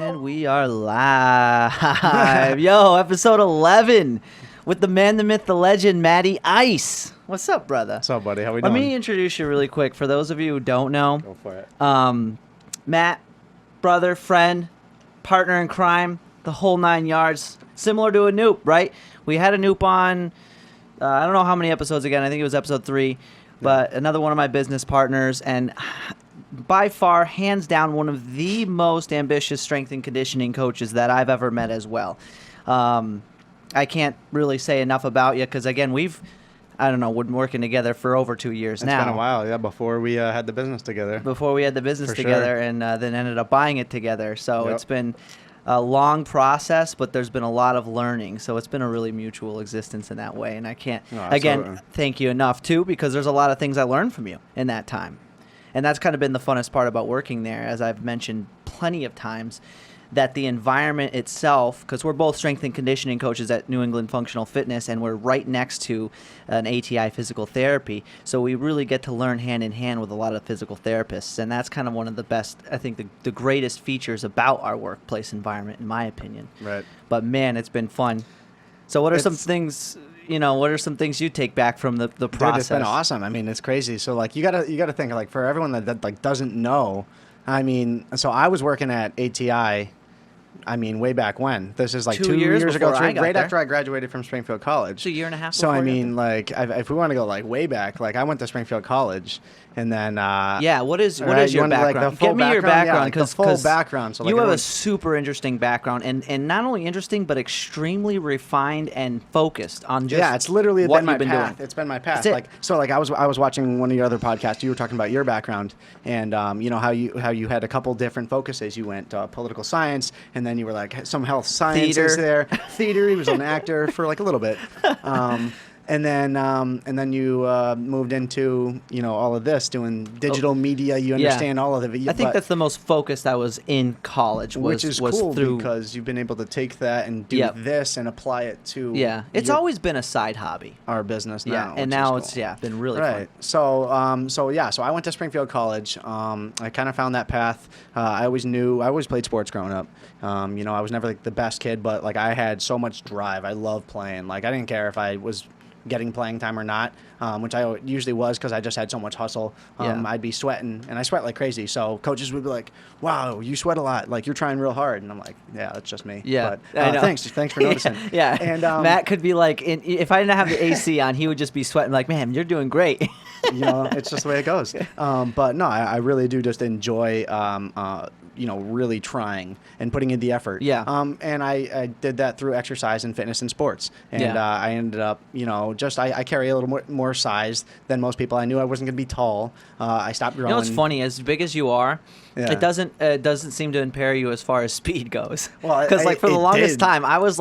And we are live. Yo, episode 11 with the man, the myth, the legend, Matty Ice. What's up, brother? What's up, buddy? How we doing? Let me introduce you really quick. For those of you who don't know, Go for it. Matt, brother, friend, partner in crime, the whole 9 yards. Similar to a Noop, right? We had a Noop on, I don't know how many episodes again. I think it was episode 3. But another one of my business partners, and by far, hands down, one of the most ambitious strength and conditioning coaches that I've ever met as well. I can't really say enough about you because, again, we've, been working together for over 2 years now. It's been a while, yeah, before we had the business together. Before we had the business For together sure. and then ended up buying it together. So Yep. It's been a long process, but there's been a lot of learning. So it's been a really mutual existence in that way. And I can't, absolutely. thank you enough, too, because there's a lot of things I learned from you in that time. And that's kind of been the funnest part about working there, as I've mentioned plenty of times, that the environment itself, because we're both strength and conditioning coaches at New England Functional Fitness, and we're right next to an ATI physical therapy, so we really get to learn hand in hand with a lot of physical therapists, and that's kind of one of the best, I think, the greatest features about our workplace environment, in my opinion. Right. But man, it's been fun. So what are some things? What are some things you take back from the process? Dude, it's been awesome. I mean, it's crazy. So like you gotta think like for everyone that like doesn't know. I mean, so I was working at ATI. I mean, way back when. This is like 2 2 years years ago, before I got right there. after I graduated from Springfield College. It's a year and a half. So before I you got mean, like, if we want to go like way back, like I went to Springfield College, and then what is right, your you wanna, like, background? the full Give me your background? Yeah, background, like, the because full background. So, like, you have a everyone's- super interesting background, and not only interesting but extremely refined and focused on just it's literally what been my you've been path. doing. It's been my path. That's it. Like I was watching one of your other podcasts. You were talking about your background and how you had a couple different focuses. You went political science, and then you were like some health sciences Theater. there. Theater. He was an actor for like a little bit. And then you moved into all of this, doing digital media. You understand all of it. I think that's the most focused I was in college. Which is was cool through, because you've been able to take that and do this and apply it to it's always been a side hobby. our business now. And which now is cool. it's been really Right. fun. So I went to Springfield College. I kind of found that path. I always played sports growing up. I was never like the best kid, but like I had so much drive. I loved playing. Like I didn't care if I was getting playing time or not, which I usually was because I just had so much hustle. I'd be sweating, and I sweat like crazy. So coaches would be like, "Wow, you sweat a lot. Like you're trying real hard." And I'm like, "Yeah, that's just me." Yeah, but I know. thanks for noticing. Yeah. And Matt could be like, if I didn't have the AC on, he would just be sweating like, "Man, you're doing great." It's just the way it goes. But no, I really do just enjoy, really trying and putting in the effort. Yeah. And I did that through exercise and fitness and sports. And I ended up, I carry a little more size than most people. I knew I wasn't going to be tall. I stopped growing. What's funny? As big as you are, it doesn't seem to impair you as far as speed goes. Well, because like for the longest did. time, I was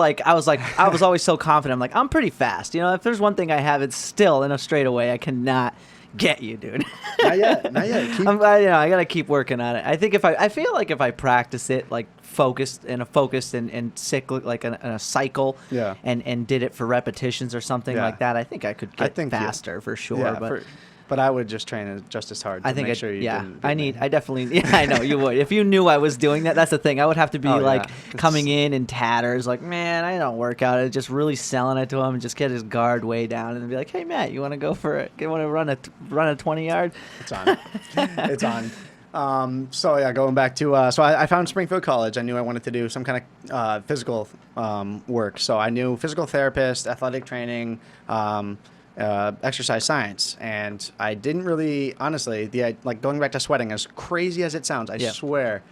always so confident. I'm like, I'm pretty fast. If there's one thing I have, it's still in a straightaway. I cannot get you, dude. Not yet. I gotta keep working on it. I think I feel like if I practice it like focused and cyclic, like in a cycle, and did it for repetitions or something like that, I think I could get faster for sure. Yeah, but I would just train just as hard to make sure you didn't. I definitely, I know you would. If you knew I was doing that, that's the thing. I would have to be coming in tatters, like, man, I don't work out. And just really selling it to him and just get his guard way down and be like, hey, Matt, you want to go for it? You want to run a 20-yard? It's on. It's on. Going back to, I found Springfield College. I knew I wanted to do some kind of physical work. So I knew physical therapist, athletic training, exercise science, and I didn't really, honestly, going back to sweating, as crazy as it sounds, I swear,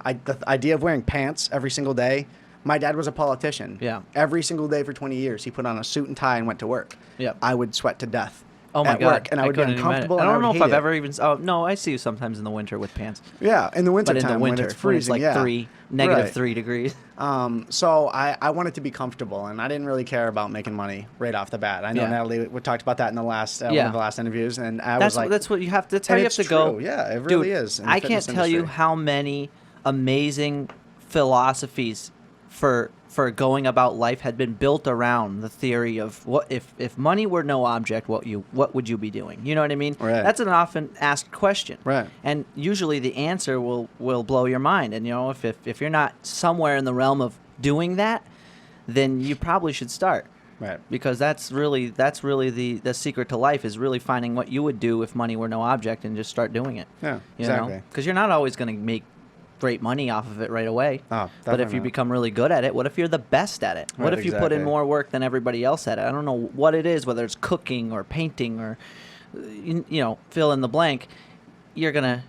the idea of wearing pants every single day. My dad was a politician. Yeah. Every single day for 20 years, he put on a suit and tie and went to work. Yeah. I would sweat to death. Oh my at God! Work, and I would be couldn't uncomfortable. imagine. I don't know if I've hate ever even. Oh no, I see you sometimes in the winter with pants. Yeah, in the winter But in time the winter, when it's freezing, when it's like negative 3 degrees. So I wanted to be comfortable, and I didn't really care about making money right off the bat. I know Natalie, we talked about that in the last one of the last interviews, and was like, that's what you have. That's how you have to go. Yeah, it really Dude, is. I can't tell you how many amazing philosophies for going about life had been built around the theory of what if money were no object, what would you be doing? You know what I mean? Right. That's an often asked question. Right. And usually the answer will blow your mind. And if you're not somewhere in the realm of doing that, then you probably should start. Right. Because that's really the secret to life, is really finding what you would do if money were no object and just start doing it. Yeah, exactly. Because you're not always going to make great money off of it right away. Oh, but if you become really good at it, what if you're the best at it? What Right, if you put in exactly. more work than everybody else at it? I don't know what it is, whether it's cooking or painting or fill in the blank. You're gonna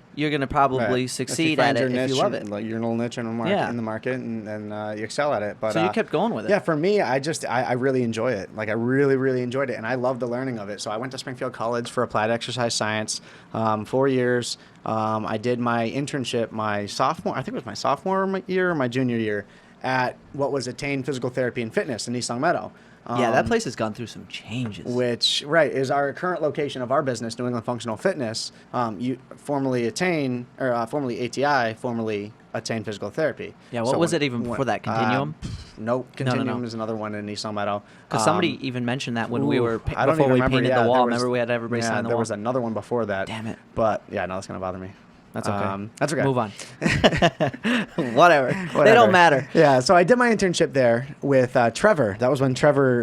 probably Right. succeed at it if you love it. Like your little niche in the market, and you excel at it. But So you kept going with it. Yeah, for me, I really enjoy it. Like I really, really enjoyed it, and I love the learning of it. So I went to Springfield College for applied exercise science, 4 years. I did my internship my sophomore year or my junior year at what was Attain Physical Therapy and Fitness in East Long Meadow. Yeah, that place has gone through some changes. Which, is our current location of our business, New England Functional Fitness, formerly Attain, or formerly ATI, formerly Attain Physical Therapy. Yeah, what was it even before that? Continuum? Nope, Continuum No. is another one in East Long Meadow. Because somebody even mentioned that when we were I don't before even we remember. painted Yeah, the wall. there was- Remember we had everybody sign the there wall. was another one before that. Damn it. But yeah, no, that's gonna bother me. That's okay. That's okay. Move on. Whatever. They don't matter. Yeah, so I did my internship there with Trevor. That was when Trevor,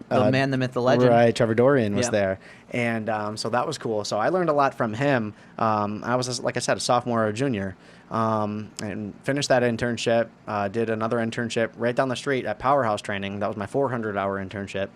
The man, the myth, the legend. Right, Trevor Dorian was Yep. there, and so that was cool. So I learned a lot from him. I was, like I said, a sophomore or a junior, and finished that internship. Did another internship right down the street at Powerhouse Training. That was my 400-hour internship,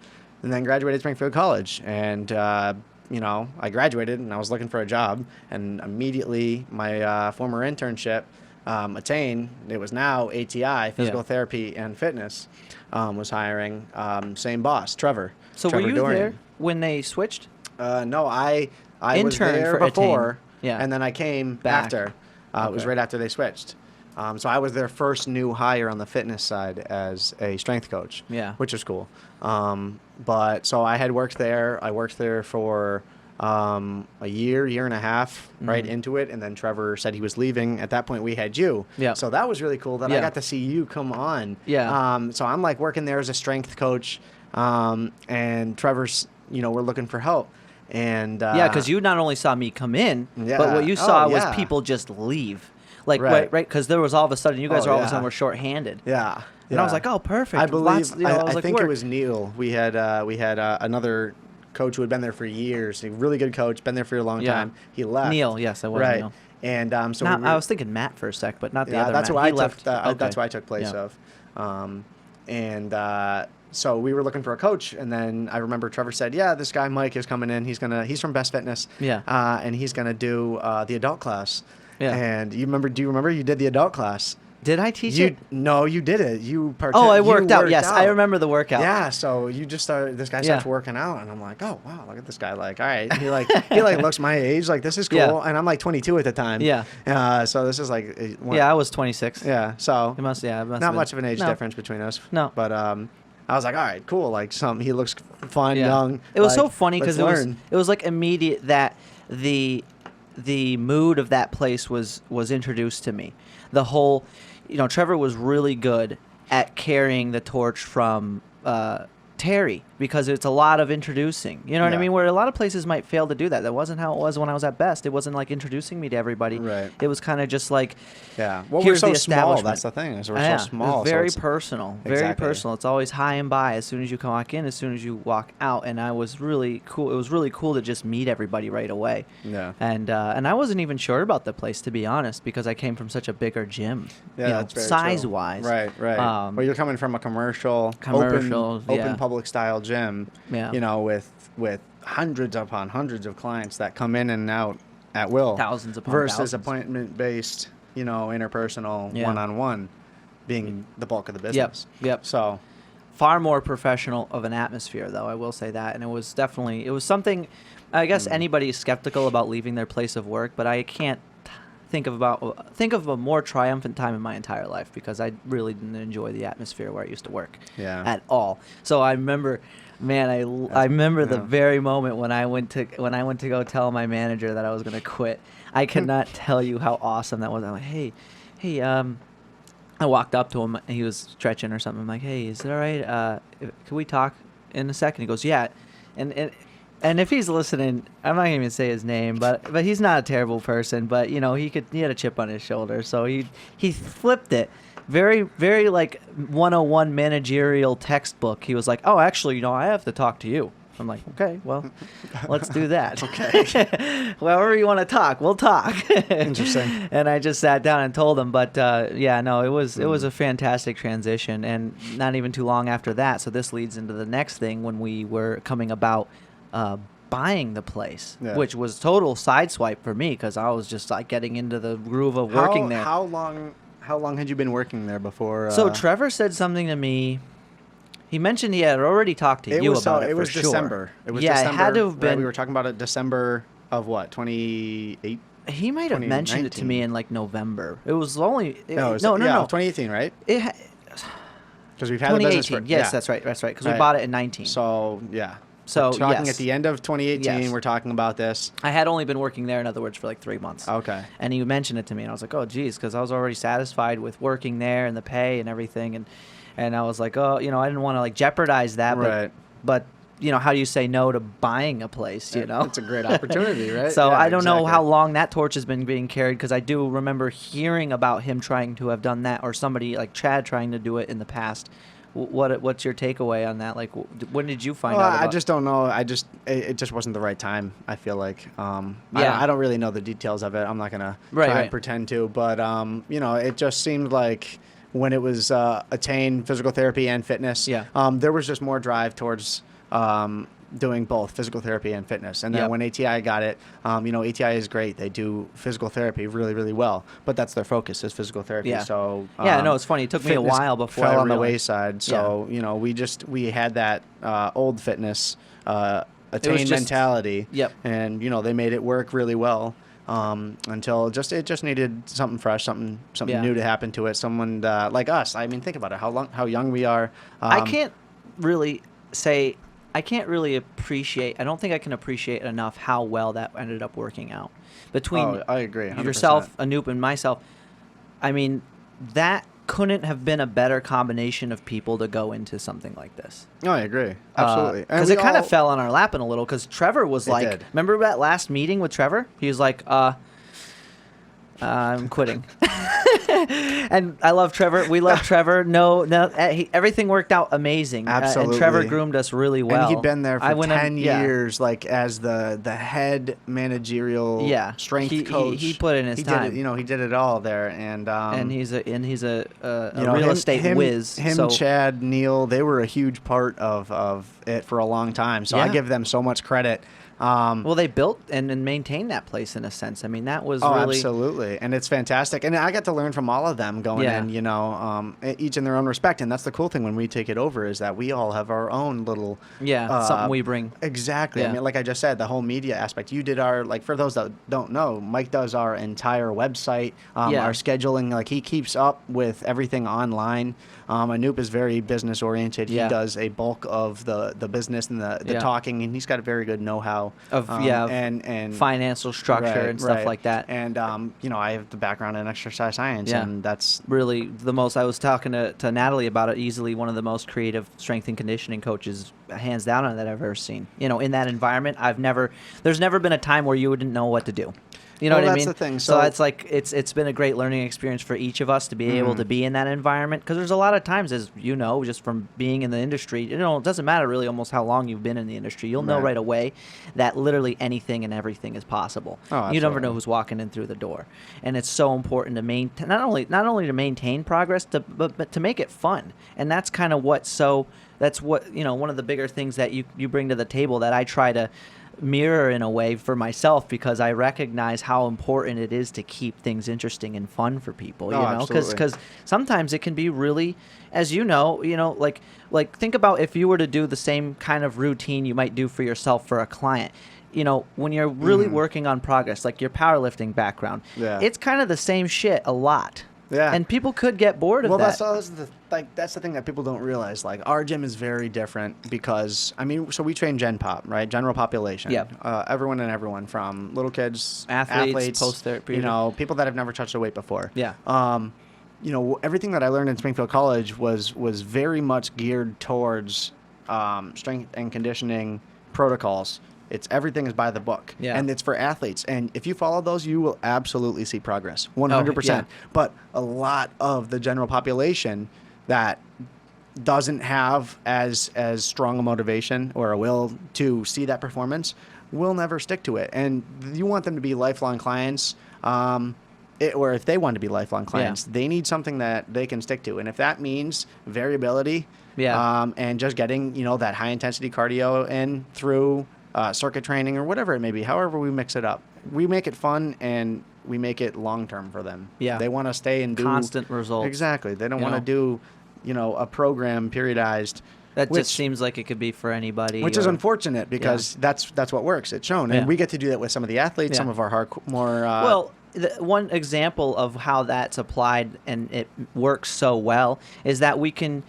and then graduated Springfield College. And I graduated and I was looking for a job, and immediately my former internship, Attain, it was now ATI, Physical Therapy and Fitness, was hiring. Same boss, Trevor. So Trevor were you Dorian. there when they switched? No, I was Intern there for before, Attain. Yeah. and then I came Back. after. It was right after they switched. So I was their first new hire on the fitness side as a strength coach. Yeah. Which was cool. But so I had worked there. I worked there for a year and a half, right into it. And then Trevor said he was leaving. At that point, we had you. Yeah. So that was really cool that I Yeah. got to see you come on. Yeah. So I'm like working there as a strength coach, and Trevor's, we're looking for help. And Yeah, because you not only saw me come in, Yeah. but what you Oh, saw was yeah. people just leave. Like, Right. right? Because there was all of a sudden, you guys Oh, all of a yeah. sudden were shorthanded. Yeah. And I was like, oh, perfect. I believe, Lots, I was I like, think work. it was Neil. We had another coach who had been there for years. A really good coach, been there for a long Yeah. time. He left. Neil, yes, I was Right. Neil. And so Not, we were, I was thinking Matt for a sec, but not the yeah, other that's Matt. who I He took. left. That's Okay. who I took place Yeah. of. So we were looking for a coach, and then I remember Trevor said, "Yeah, this guy Mike is coming in. He's from Best Fitness. Yeah. And he's gonna do the adult class. Yeah. And do you remember you did the adult class? Did I teach it? No, you did it. You Oh, I you worked out. Yes, I remember the workout. Yeah, so you just started. This guy Yeah. starts working out, and I'm like, oh wow, look at this guy. Like, all right, he looks my age. Like, this is cool, Yeah. and I'm like 22 at the time. Yeah. So this is like. Yeah, I was 26. Yeah. So It must have not been. much of an age No. difference between us. No. But I was like, all right, cool. Like, he looks fun, Yeah. young. It was so like, funny because let's it learn. was like immediate that the mood of that place was introduced to me. The whole, Trevor was really good at carrying the torch from Terry, because it's a lot of introducing. You know what I Yeah. mean? Where a lot of places might fail to do that. That wasn't how it was when I was at Best. It wasn't like introducing me to everybody. Right. It was kind of just like, Yeah. Well, here's we're the so small. establishment. That's the thing. Is we're Yeah, so small. It's so very it's- personal. Very Exactly. personal. It's always high and by as soon as you come walk in, as soon as you walk out. And I was really cool. It was really cool to just meet everybody right away. Yeah. And I wasn't even sure about the place, to be honest, because I came from such a bigger gym. Yeah, that's very size true. wise. Right. Well, you're coming from a commercial, open yeah. public style gym. Yeah. With hundreds upon hundreds of clients that come in and out at will. Thousands upon versus thousands. appointment based, interpersonal, Yeah. one-on-one, being the bulk of the business. Yep. So. Far more professional of an atmosphere, though, I will say that. And it was something, I guess anybody is skeptical about leaving their place of work, but I can't think of a more triumphant time in my entire life, because I really didn't enjoy the atmosphere where I used to work at all. So I remember, man, I remember the very moment when I went to go tell my manager that I was going to quit. I cannot tell you how awesome that was. I'm like, hey, I walked up to him and he was stretching or something. I'm like, hey, is it all right? Can we talk in a second? He goes, yeah. And if he's listening, I'm not gonna even say his name, but he's not a terrible person. But he had a chip on his shoulder, so he flipped it. Very, very like 101 managerial textbook. He was like, oh, actually, I have to talk to you. I'm like, okay, well, let's do that. Okay. Wherever you want to talk, we'll talk. Interesting. And I just sat down and told him, but it was a fantastic transition, and not even too long after that. So this leads into the next thing when we were coming about buying the place, which was total sideswipe for me because I was just like getting into the groove of working there. How long had you been working there before? So Trevor said something to me. He mentioned he had already talked to you about it. It was for December. Sure. It was December. December. It had to have been. Right? We were talking about it December of what? 28. He might have mentioned it to me in like November. It was only. No, 2018, right? Because we've had the business for. Yes, that's right. That's right. Because we bought it in 19. So yeah. So we're talking at the end of 2018. We're talking about this. I had only been working there, in other words, for like 3 months. Okay. And he mentioned it to me, and I was like, oh, geez, because I was already satisfied with working there and the pay and everything, and I was like, oh, I didn't want to like jeopardize that, right. but how do you say no to buying a place? It's a great opportunity, right? So I don't know how long that torch has been being carried because I do remember hearing about him trying to have done that, or somebody like Chad trying to do it in the past. What's your takeaway on that? Like, when did you find out? I just don't know. It just wasn't the right time. I feel like. I don't really know the details of it. I'm not gonna try and pretend to. But it just seemed like when it was attained physical therapy and fitness. Yeah. There was just more drive towards doing both physical therapy and fitness. And then when ATI got it, ATI is great. They do physical therapy really, really well. But that's their focus is physical therapy. Yeah. So it's funny. It took me a while before fell I on the wayside. So we had that old fitness attain mentality. Yep. And they made it work really well. Until it just needed something fresh, something new to happen to it. Someone like us. I mean, think about it. How young we are. I can't really appreciate. I don't think I can appreciate enough how well that ended up working out between I agree. 100%. Yourself, Anoop, and myself. I mean, that couldn't have been a better combination of people to go into something like this. Oh, I agree. Absolutely. Because it kind of fell on our lap in a little. Because Trevor was like, remember that last meeting with Trevor? He was like, I'm quitting. And I love Trevor. We love Trevor. Everything worked out amazing. Absolutely. And Trevor groomed us really well. And he'd been there for 10 years, like as the head managerial strength coach. He put in his time. He did it all there, and he's a real estate whiz. Chad, Neil, they were a huge part of it for a long time. So I give them so much credit. Well, they built and maintained that place in a sense. I mean, that was really... absolutely. And it's fantastic. And I got to learn from all of them going in, each in their own respect. And that's the cool thing when we take it over is that we all have our own little... something we bring. Exactly. Yeah. I mean, like I just said, the whole media aspect. You did our, like, for those that don't know, Mike does our entire website, our scheduling. Like, he keeps up with everything online. Anoop is very business oriented. He does a bulk of the business and the talking, and he's got a very good know-how of and financial structure and stuff like that. And I have the background in exercise science, and that's really the most. I was talking to Natalie about it. Easily one of the most creative strength and conditioning coaches, hands down, that I've ever seen. In that environment, there's never been a time where you wouldn't know what to do. You know what I mean? That's the thing. So it's like it's been a great learning experience for each of us to be able to be in that environment, because there's a lot of times, as you know, just from being in the industry, it doesn't matter really almost how long you've been in the industry. You'll know right away that literally anything and everything is possible. You never know who's walking in through the door, and it's so important to maintain not only to maintain progress, but to make it fun. And that's kind of one of the bigger things that you bring to the table that I try to mirror in a way for myself, because I recognize how important it is to keep things interesting and fun for people, because sometimes it can be really, as like think about if you were to do the same kind of routine you might do for yourself for a client. When you're really working on progress, like your powerlifting background, it's kind of the same shit a lot. Yeah. And people could get bored of that. Well, that's the thing that people don't realize. Like, our gym is very different because, so we train Gen Pop, right? General population. Yeah. Everyone from little kids, athletes, post-therapy. People that have never touched a weight before. Yeah. everything that I learned in Springfield College was very much geared towards strength and conditioning protocols. Everything is by the book, and it's for athletes. And if you follow those, you will absolutely see progress, 100%. But a lot of the general population that doesn't have as strong a motivation or a will to see that performance will never stick to it. And you want them to be lifelong clients. Or if they want to be lifelong clients, they need something that they can stick to. And if that means variability, and just getting, that high intensity cardio in through circuit training or whatever it may be, however we mix it up, we make it fun and we make it long term for them. Yeah. They want to stay and do constant results. Exactly. They don't want to do, a program periodized. That just seems like it could be for anybody. Which is unfortunate because that's what works. It's shown. And we get to do that with some of the athletes, some of our more... one example of how that's applied and it works so well is that we can,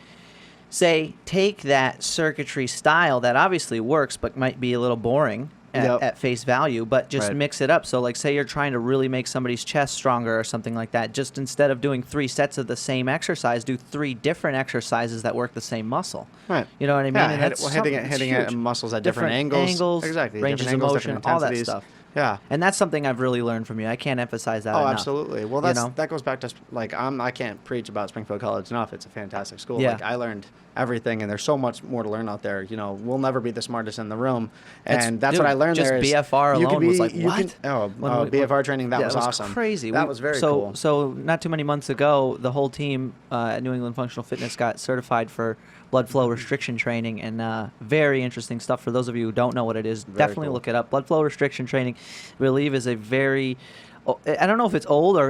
say, take that circuitry style that obviously works but might be a little boring at face value, but just mix it up. So, like, say you're trying to really make somebody's chest stronger or something like that. Just instead of doing 3 sets of the same exercise, do 3 different exercises that work the same muscle. Right. You know what I mean? Yeah, and that's hitting at muscles at different angles. Exactly. Ranges of motion, all that stuff. Yeah. And that's something I've really learned from you. I can't emphasize that enough. Oh, absolutely. Well, that goes back to, like, I can't preach about Springfield College enough. It's a fantastic school. Yeah. Like, I learned everything, and there's so much more to learn out there. We'll never be the smartest in the room. And that's what I learned there. Just BFR alone was like, what? BFR training, that was awesome. Crazy. That was very cool. So not too many months ago, the whole team at New England Functional Fitness got certified for blood flow restriction training, and very interesting stuff. For those of you who don't know what it is, definitely look it up. Blood flow restriction training, I believe, is a very... I don't know if it's old or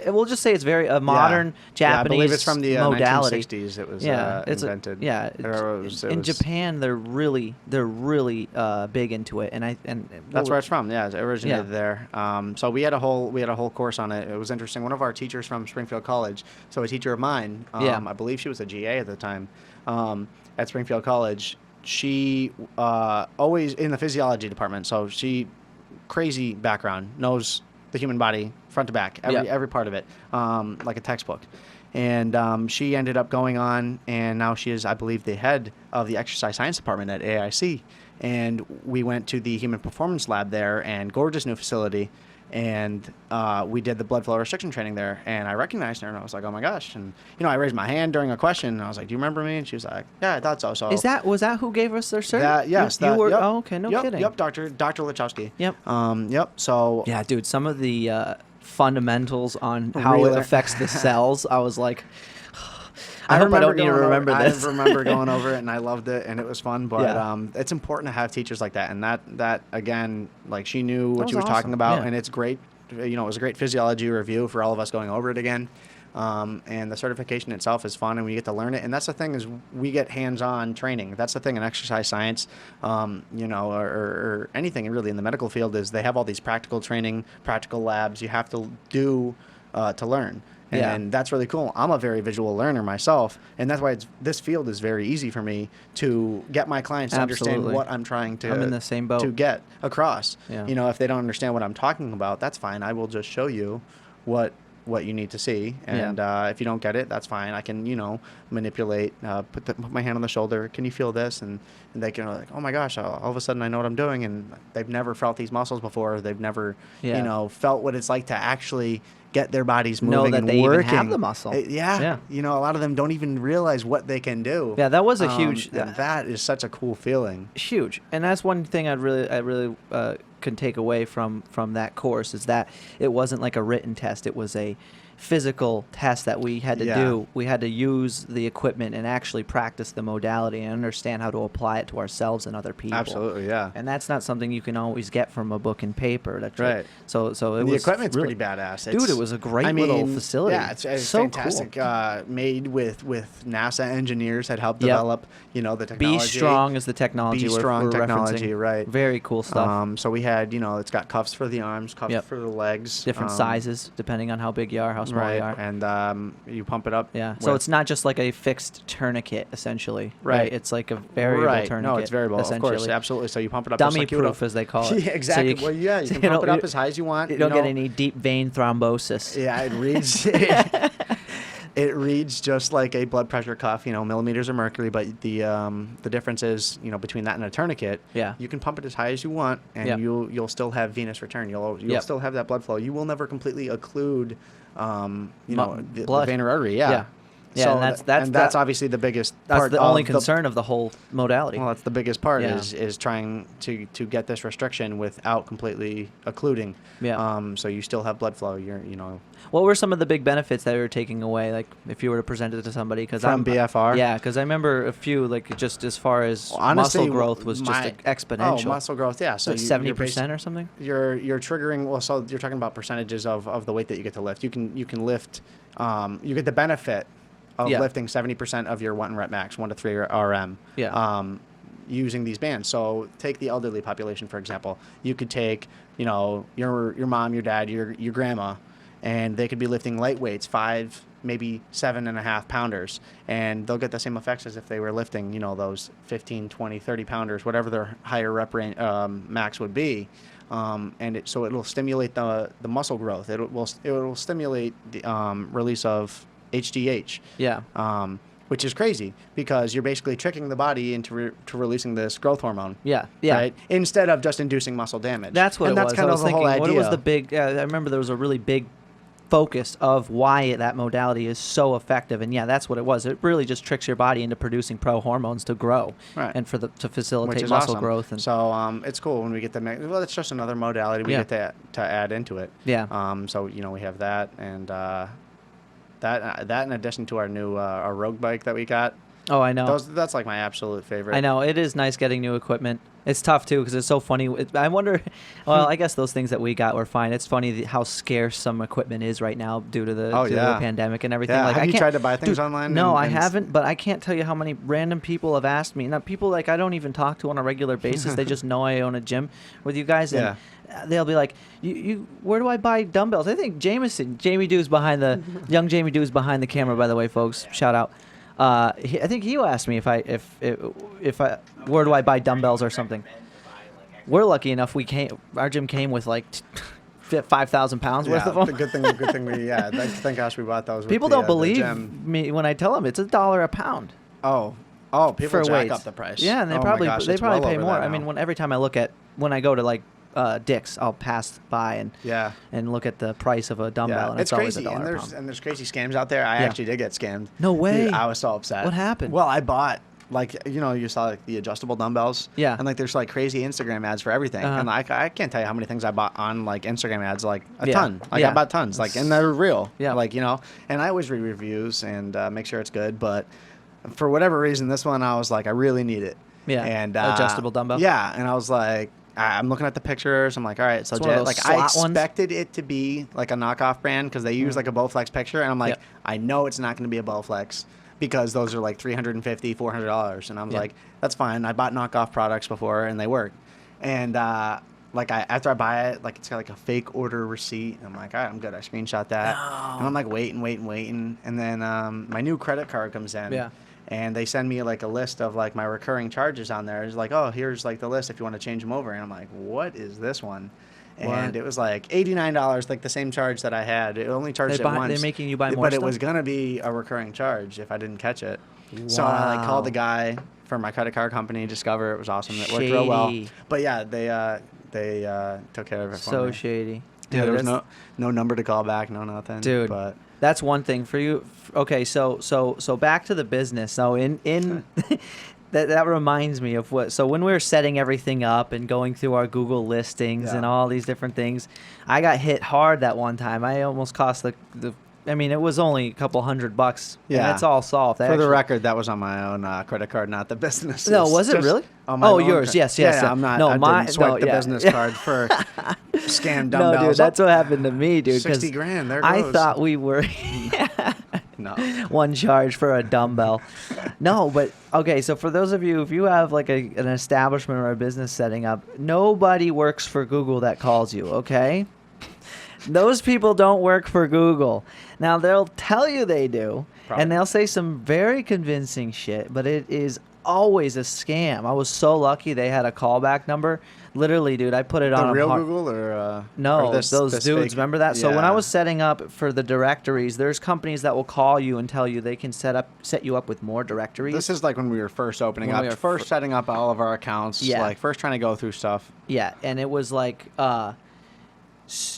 we'll just say it's very modern Japanese modality. I believe it's from the 1960s it was invented. In Japan, they're really big into it, and that's where it's from. Yeah, it originated there. So we had a whole course on it. It was interesting. One of our teachers from Springfield College, so a teacher of mine, I believe she was a GA at the time, at Springfield College. She always in the physiology department. So she crazy background, knows the human body front to back, every part of it, like a textbook. And she ended up going on, and now she is, I believe, the head of the exercise science department at AIC. And we went to the human performance lab there, and gorgeous new facility. And we did the blood flow restriction training there, and I recognized her, and I was like, oh my gosh. And I raised my hand during a question, and I was like, do you remember me? And she was like, yeah, I thought so. So was that who gave us their cert? Yes. Oh, okay, no kidding. Yep, Dr. Lachowski. Yep. Yep. So yeah, dude, some of the fundamentals on how it affects the cells, I was like, I hope I don't need to remember this. I remember going over it, and I loved it, and it was fun. But it's important to have teachers like that, and that again, like, she knew what she was talking about, and it's great. It was a great physiology review for all of us going over it again. And the certification itself is fun, and we get to learn it. And that's the thing, is we get hands-on training. That's the thing in exercise science, or anything really in the medical field, is they have all these practical training, practical labs you have to do to learn. And that's really cool. I'm a very visual learner myself, and that's why this field is very easy for me to get my clients to understand what I'm trying to I'm in the same boat. to get across. Yeah. If they don't understand what I'm talking about, that's fine. I will just show you what you need to see, and if you don't get it, that's fine. I can manipulate, put my hand on the shoulder. Can you feel this? And they can like, oh my gosh, all of a sudden I know what I'm doing, and they've never felt these muscles before. They've never felt what it's like to actually get their bodies moving that and they working. Even have the muscle. A lot of them don't even realize what they can do. Yeah, that was a huge. And that is such a cool feeling. Huge, and that's one thing I really can take away from that course, is that it wasn't like a written test. It was a physical test that we had to do. We had to use the equipment and actually practice the modality and understand how to apply it to ourselves and other people. Absolutely, yeah. And that's not something you can always get from a book and paper. That's right. So the equipment's pretty badass. Dude, it was a great little facility. Yeah, it's so fantastic. Cool. Made with NASA engineers had helped develop, the technology. Be Strong is the technology. Be Strong we're technology, referencing. right? Very cool stuff. So we had, it's got cuffs for the arms, cuffs for the legs. Different sizes depending on how big you are, how small you are. And you pump it up. Yeah. So it's not just like a fixed tourniquet, essentially. Right. It's like a variable tourniquet. No, it's variable. Of course, absolutely. So you pump it up. Dummy proof, as they call it. Yeah, exactly. So you can pump it up as high as you want. You don't get any deep vein thrombosis. Yeah, it reads. It reads just like a blood pressure cuff, millimeters of mercury, but the difference is, between that and a tourniquet, Yeah. you can pump it as high as you want, and Yep. you'll still have venous return. You'll Yep. still have that blood flow. You will never completely occlude, the blood. vein or artery. Yeah. Yeah. Yeah, So and that's that's obviously the biggest That's part. the only of concern of the whole modality. Well, that's the biggest part Yeah. is trying to get this restriction without completely occluding. Yeah. So you still have blood flow. What were some of the big benefits that you were taking away, like if you were to present it to somebody? From BFR? Yeah, because I remember a few, like just as far as Honestly, muscle growth was just exponential. Oh, muscle growth, yeah. So like 70% or something? You're triggering. Well, so you're talking about percentages of the weight that you get to lift. You can lift. You get the benefit of lifting 70% of your 1 rep max, 1 to 3 RM. Yeah. Using these bands. So take the elderly population, for example. You could take, your mom, your dad, your grandma, and they could be lifting light weights, 5, maybe 7.5 pounders, and they'll get the same effects as if they were lifting, those 15, 20, 30 pounders, whatever their higher rep max would be. So it'll stimulate the muscle growth. It will stimulate the release of HGH. Yeah. Which is crazy because you're basically tricking the body into to releasing this growth hormone. Yeah. Yeah. Right? Instead of just inducing muscle damage. That's what and it that's was. kind I of was the whole thinking, idea. what was the big? I remember there was a really big focus of why that modality is so effective, and yeah, that's what it was. It really just tricks your body into producing pro hormones to grow, Right. and to facilitate Which is muscle awesome. growth. And so it's cool when we get well, it's just another modality we Yeah. get to add into it. yeah. So we have that, and that in addition to our new our Rogue bike that we got. Oh, I know. That's like my absolute favorite. I know. It is nice getting new equipment. It's tough, too, because it's so funny. I wonder, well, I guess those things that we got were fine. It's funny how scarce some equipment is right now due to the pandemic and everything. Yeah. Like, Have you tried to buy things online? No, I haven't, but I can't tell you how many random people have asked me. Not people like I don't even talk to on a regular basis. They just know I own a gym with you guys. And they'll be like, you, where do I buy dumbbells? I think Jamie Dew's behind the, young Jamie Dew's behind the camera, by the way, folks. Shout out. I think he asked me if I where do I buy dumbbells or something. We're lucky enough our gym came with like 5,000 pounds worth of them. Good thing thank gosh we bought those. People don't believe me when I tell them it's $1 a pound. Oh, people for jack weights. up the price. Yeah, and they probably pay more. I mean, every time I look at when I go to like Dick's, I'll pass by and look at the price of a dumbbell, and it's always crazy. $1 a pound. And there's crazy scams out there. I actually did get scammed. No way. Dude, I was so upset. What happened? Well, I bought you saw like the adjustable dumbbells. Yeah. And like there's like crazy Instagram ads for everything. And I can't tell you how many things I bought on like Instagram ads, like a ton. Like I bought tons. Like and they're real. Yeah. Like and I always read reviews and make sure it's good. But for whatever reason, this one I was like, I really need it. Yeah. And adjustable dumbbell. Yeah. And I was like, I'm looking at the pictures. I'm like, all right, it's legit. Like I expected it to be like a knockoff brand because they use like a Bowflex picture, and I'm like, I know it's not going to be a Bowflex because those are like $350, $400, and I'm like, that's fine. I bought knockoff products before, and they work. And after I buy it, like it's got like a fake order receipt, and I'm like, all right, I'm good. I screenshot that, and I'm like waiting, and then my new credit card comes in. Yeah. And they send me like a list of like my recurring charges on there. It's like, oh, here's like the list if you want to change them over. And I'm like, what is this one? And it was like $89, like the same charge that I had. It only charged it once. They're making you buy more but stuff? it was going to be a recurring charge if I didn't catch it. Wow. So I like called the guy from my credit card company, Discover. It was awesome. It worked real well. But yeah, they took care of it for me. So shady. Dude, yeah, there was no number to call back, no nothing. Dude, but that's one thing for you. Okay, so back to the business. So in that reminds me of what. So when we were setting everything up and going through our Google listings and all these different things, I got hit hard that one time. I almost cost the. I mean, it was only a couple $100. Yeah, and it's all solved. For the record, that was on my own credit card, not the business. No, was it really? Oh, yours. Yes. Yeah, I'm not. I didn't swipe the business card for scam dumbbells. No, dude, that's what happened to me, dude. $60,000. There goes. I thought we were. No. One charge for a dumbbell. No, but okay. So for those of you, if you have like an establishment or a business setting up, nobody works for Google that calls you. Okay. Those people don't work for Google. Now, they'll tell you they do, and they'll say some very convincing shit, but it is always a scam. I was so lucky they had a callback number. Literally, dude, I put it on The a real Google or no, or this those dudes. fake? Remember that? So when I Yeah. was setting up for the directories, there's companies that will call you and tell you they can set you up with more directories. This is like when we were first opening When up, we were first setting up all of our accounts, Yeah. like first trying to go through stuff. Yeah, and it was like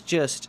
just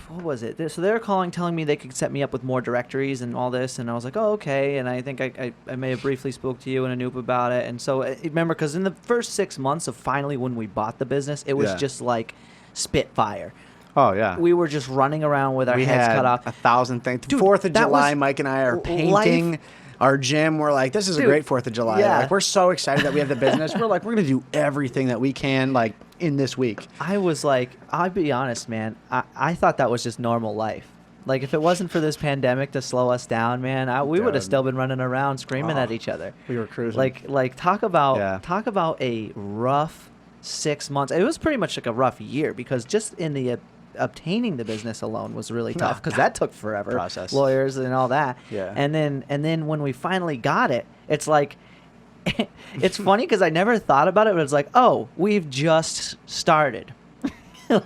what was it? So they were calling, telling me they could set me up with more directories and all this, and I was like, oh, okay. And I think I may have briefly spoke to you and Anoop about it. And so remember, because in the first 6 months of finally when we bought the business, it was Yeah. just like spitfire. Oh yeah. We were just running around with our We heads had cut off. 1,000 things. Dude, 4th of that July, was Mike and I are life. painting our gym. We're like, this is a Dude, great 4th of July. yeah. Like, we're so excited that we have the business. We're like, we're going to do everything that we can, like, in this week. I was like, I'll be honest, man. I thought that was just normal life. Like, if it wasn't for this pandemic to slow us down, man, we would have Dude. still been running around screaming Oh, at each other. We were cruising. Like talk about Yeah. a rough 6 months. It was pretty much like a rough year because just in the obtaining the business alone was really tough because that took forever. Process. Lawyers and all that. Yeah. And then when we finally got it, it's like it's funny because I never thought about it, but it's like, oh, we've just started.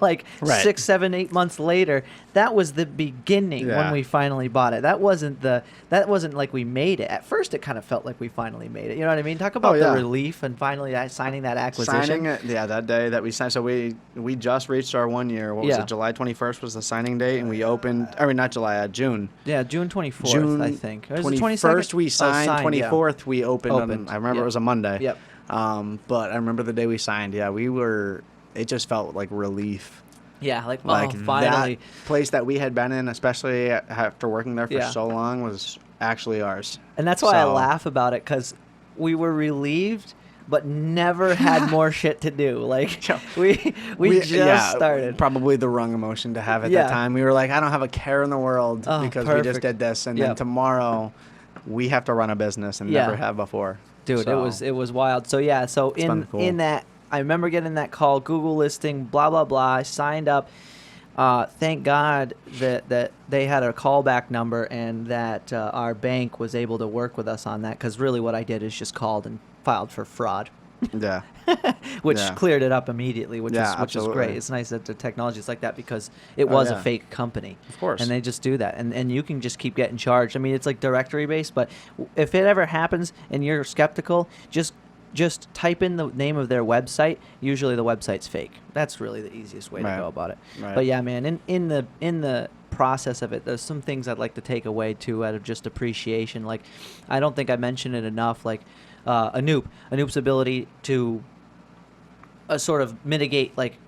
Like Right. 6, 7, 8 months later, that was the beginning when Yeah. we finally bought it. That wasn't like we made it. At first, it kind of felt like we finally made it. You know what I mean? Talk about yeah. the relief and finally signing that acquisition. Signing it, yeah, that day that we signed. So we just reached our 1 year. What was Yeah. it? July 21st was the signing date, and we opened. I mean, not July, June. Yeah, June 24th, June I think. Or is it 21st 22nd? we signed. Yeah. 24th we opened. Opened, I remember yep. it was a Monday. Yep. But I remember the day we signed. Yeah, we were. It just felt like relief. Yeah, like, Like finally. that place that we had been in, especially after working there for Yeah. so long, was actually ours. And that's why I So- laugh about it because we were relieved, but never had more shit to do. Like Yeah. we just started. Probably the wrong emotion to have at Yeah. that time. We were like, I don't have a care in the world Oh, because we perfect. just did this, and then Yep. tomorrow we have to run a business and Yeah. never have before. Dude, So, it was wild. So yeah, so been cool. in that, I remember getting that call, Google listing, blah blah blah. I signed up. Thank God that they had a callback number and that our bank was able to work with us on that. Because really, what I did is just called and filed for fraud, yeah. which Yeah. cleared it up immediately, which Yeah, is absolutely. great. It's nice that the technology is like that because it was a yeah. fake company. Of course. And they just do that, and you can just keep getting charged. I mean, it's like directory based, but if it ever happens and you're skeptical, just type in the name of their website. Usually the website's fake. That's really the easiest way Right. to go about it. Right. But yeah, man, in the process of it, there's some things I'd like to take away too out of just appreciation. Like, I don't think I mentioned it enough. Like, Anoop's ability to sort of mitigate, like,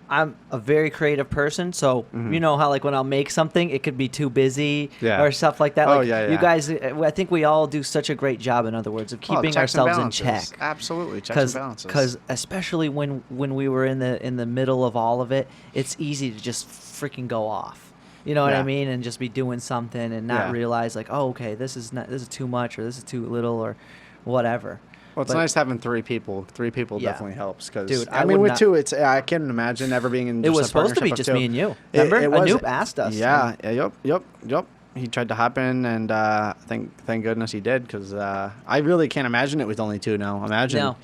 I'm a very creative person, so you know how, like, when I'll make something, it could be too busy Yeah. or stuff like that. Oh, Like, yeah, you yeah. guys, I think we all do such a great job, in other words, of keeping checks and ourselves in balances. check. Absolutely, checks and balances. Because especially when we were in the middle of all of it, it's easy to just freaking go off. You know what I Yeah. mean? And just be doing something and not Yeah. realize, like, oh, okay, this is too much or this is too little or whatever. Well, it's But- nice having 3 people. 3 people Yeah. definitely helps. Cause, Dude, I I mean, would with not- 2, I can't imagine ever being in It just was a supposed to be partnership just of 2. me and you. It Remember? was. Anoop asked us. Yeah. Yep. He tried to hop in, and thank goodness he did, because I really can't imagine it with only 2 now. Imagine No,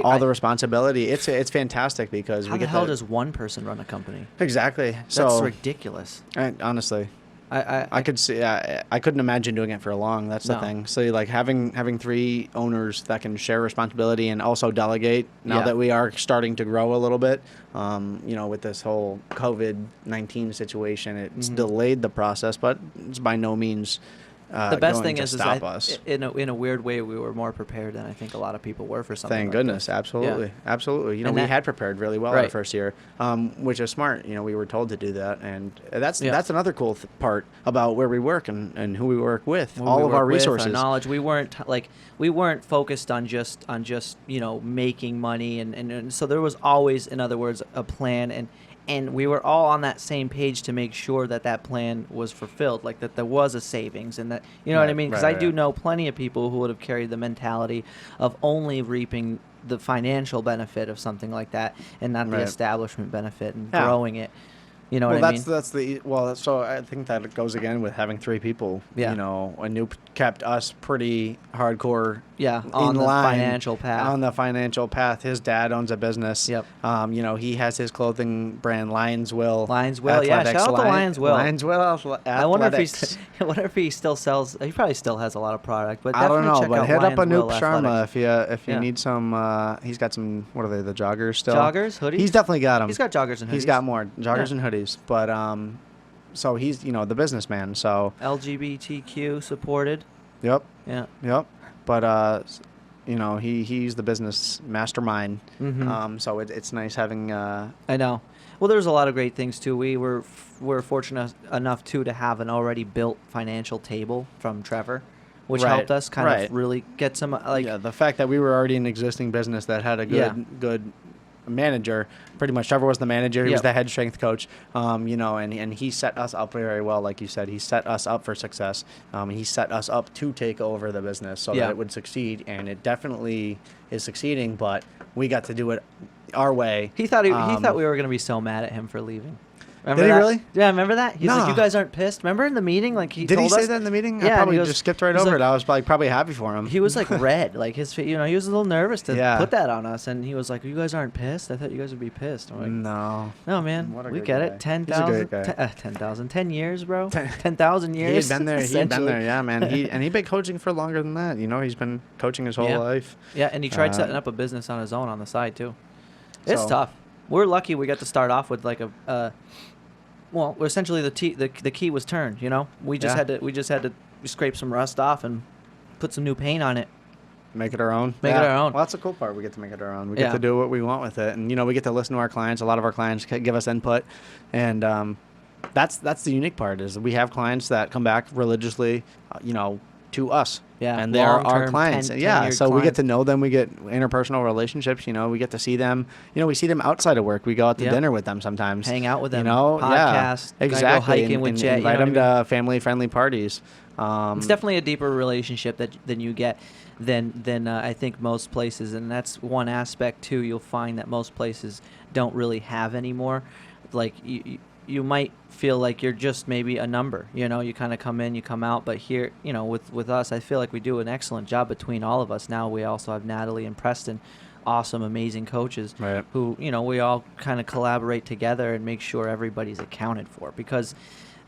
all the responsibility. It's fantastic because how we the get hell the- does one person run a company? exactly. That's So ridiculous. honestly, I I could see. I couldn't imagine doing it for long. That's the No. thing. So like having 3 owners that can share responsibility and also delegate. Now Yeah. that we are starting to grow a little bit, with this whole COVID-19 situation, it's delayed the process, but it's by no means. the best going thing to is stop us. in a weird way, we were more prepared than I think a lot of people were for something. Thank like goodness, this. absolutely, Yeah. absolutely. And We that- had prepared really well Right. the first year, which is smart. We were told to do that, and that's Yeah. that's another cool part about where we work and who we work with. Who All we of our work with, resources. knowledge. We weren't focused on just making money, and so there was always, in other words, a plan, and we were all on that same page to make sure that plan was fulfilled, like that there was a savings, and that, you know what I Right, mean? Because right, I do right. know plenty of people who would have carried the mentality of only reaping the financial benefit of something like that and not the Right. establishment benefit and Yeah. growing it. You know what I mean? So I think that goes again with having 3 people. Yeah. You know, Anoop kept us pretty hardcore. Yeah, in on the line, financial path. On the financial path. His dad owns a business. Yep. You know, he has his clothing brand Lions Will. Lions Will, yeah. Shout out to Lions Will. Lions Will Athletics. I wonder if he still sells. He probably still has a lot of product, but I don't definitely know. check But out hit up Lions Will Anoop Sharma Athletics. if you need some. He's got some. What are they? The joggers still. Joggers, hoodies. He's definitely got them. He's got joggers and hoodies. He's got more joggers Yeah. and hoodies, but so he's the businessman. So LGBTQ supported. yep, Yeah. but he's the business mastermind. Mm-hmm. So it's nice having. I know. Well, there's a lot of great things too. We're fortunate enough too to have an already built financial table from Trevor, which Right, helped us kind right. of really get some The fact that we were already an existing business that had a good manager. Pretty much, Trevor was the manager. He was Yep. the head strength coach. And he set us up very well, like you said. He set us up for success. He set us up to take over the business so Yeah. that it would succeed, and it definitely is succeeding. But we got to do it our way. He thought we were going to be so mad at him for leaving. Remember Did he that? really? Yeah, remember that? He's like, No. you guys aren't pissed? Remember in the meeting? Like he Did he told say us? that in the meeting? Yeah, I probably he goes- just skipped right he's over like- it. I was probably happy for him. He was like red, like he was a little nervous to Yeah. put that on us, and he was like, "You guys aren't pissed? I thought you guys would be pissed." I'm like, No. "No, man, What a we good get guy. it. He's a great guy. 10 years, bro. 10,000 He years. had been there. He had been essentially. there. Yeah, man. He'd been coaching for longer than that. He's been coaching his whole Yeah. life. Yeah, and he tried Uh, setting up a business on his own on the side too. It's So- tough. We're lucky we got to start off with like well, essentially the key was turned. We just Yeah. had to scrape some rust off and put some new paint on it. Make it our own. Make it our own. Well, that's the cool part. We get to make it our own. We Yeah. get to do what we want with it, and we get to listen to our clients. A lot of our clients give us input, and that's the unique part is we have clients that come back religiously, to us. Yeah, and they're our long-term, clients. 10 Yeah, tenured so we get clients. to know them. We get interpersonal relationships. We get to see them. We see them outside of work. We go out to Yep. dinner with them sometimes. Hang out with them. Yeah, Podcast. Go exactly. hiking with Jet. Invite you know them what I mean? to family-friendly parties. It's definitely a deeper relationship than you get than I think most places, and that's one aspect too. You'll find that most places don't really have anymore. Like you might feel like you're just maybe a number. You kind of come in, you come out. But here, with us, I feel like we do an excellent job between all of us. Now we also have Natalie and Preston, awesome, amazing coaches Right. who, we all kind of collaborate together and make sure everybody's accounted for, because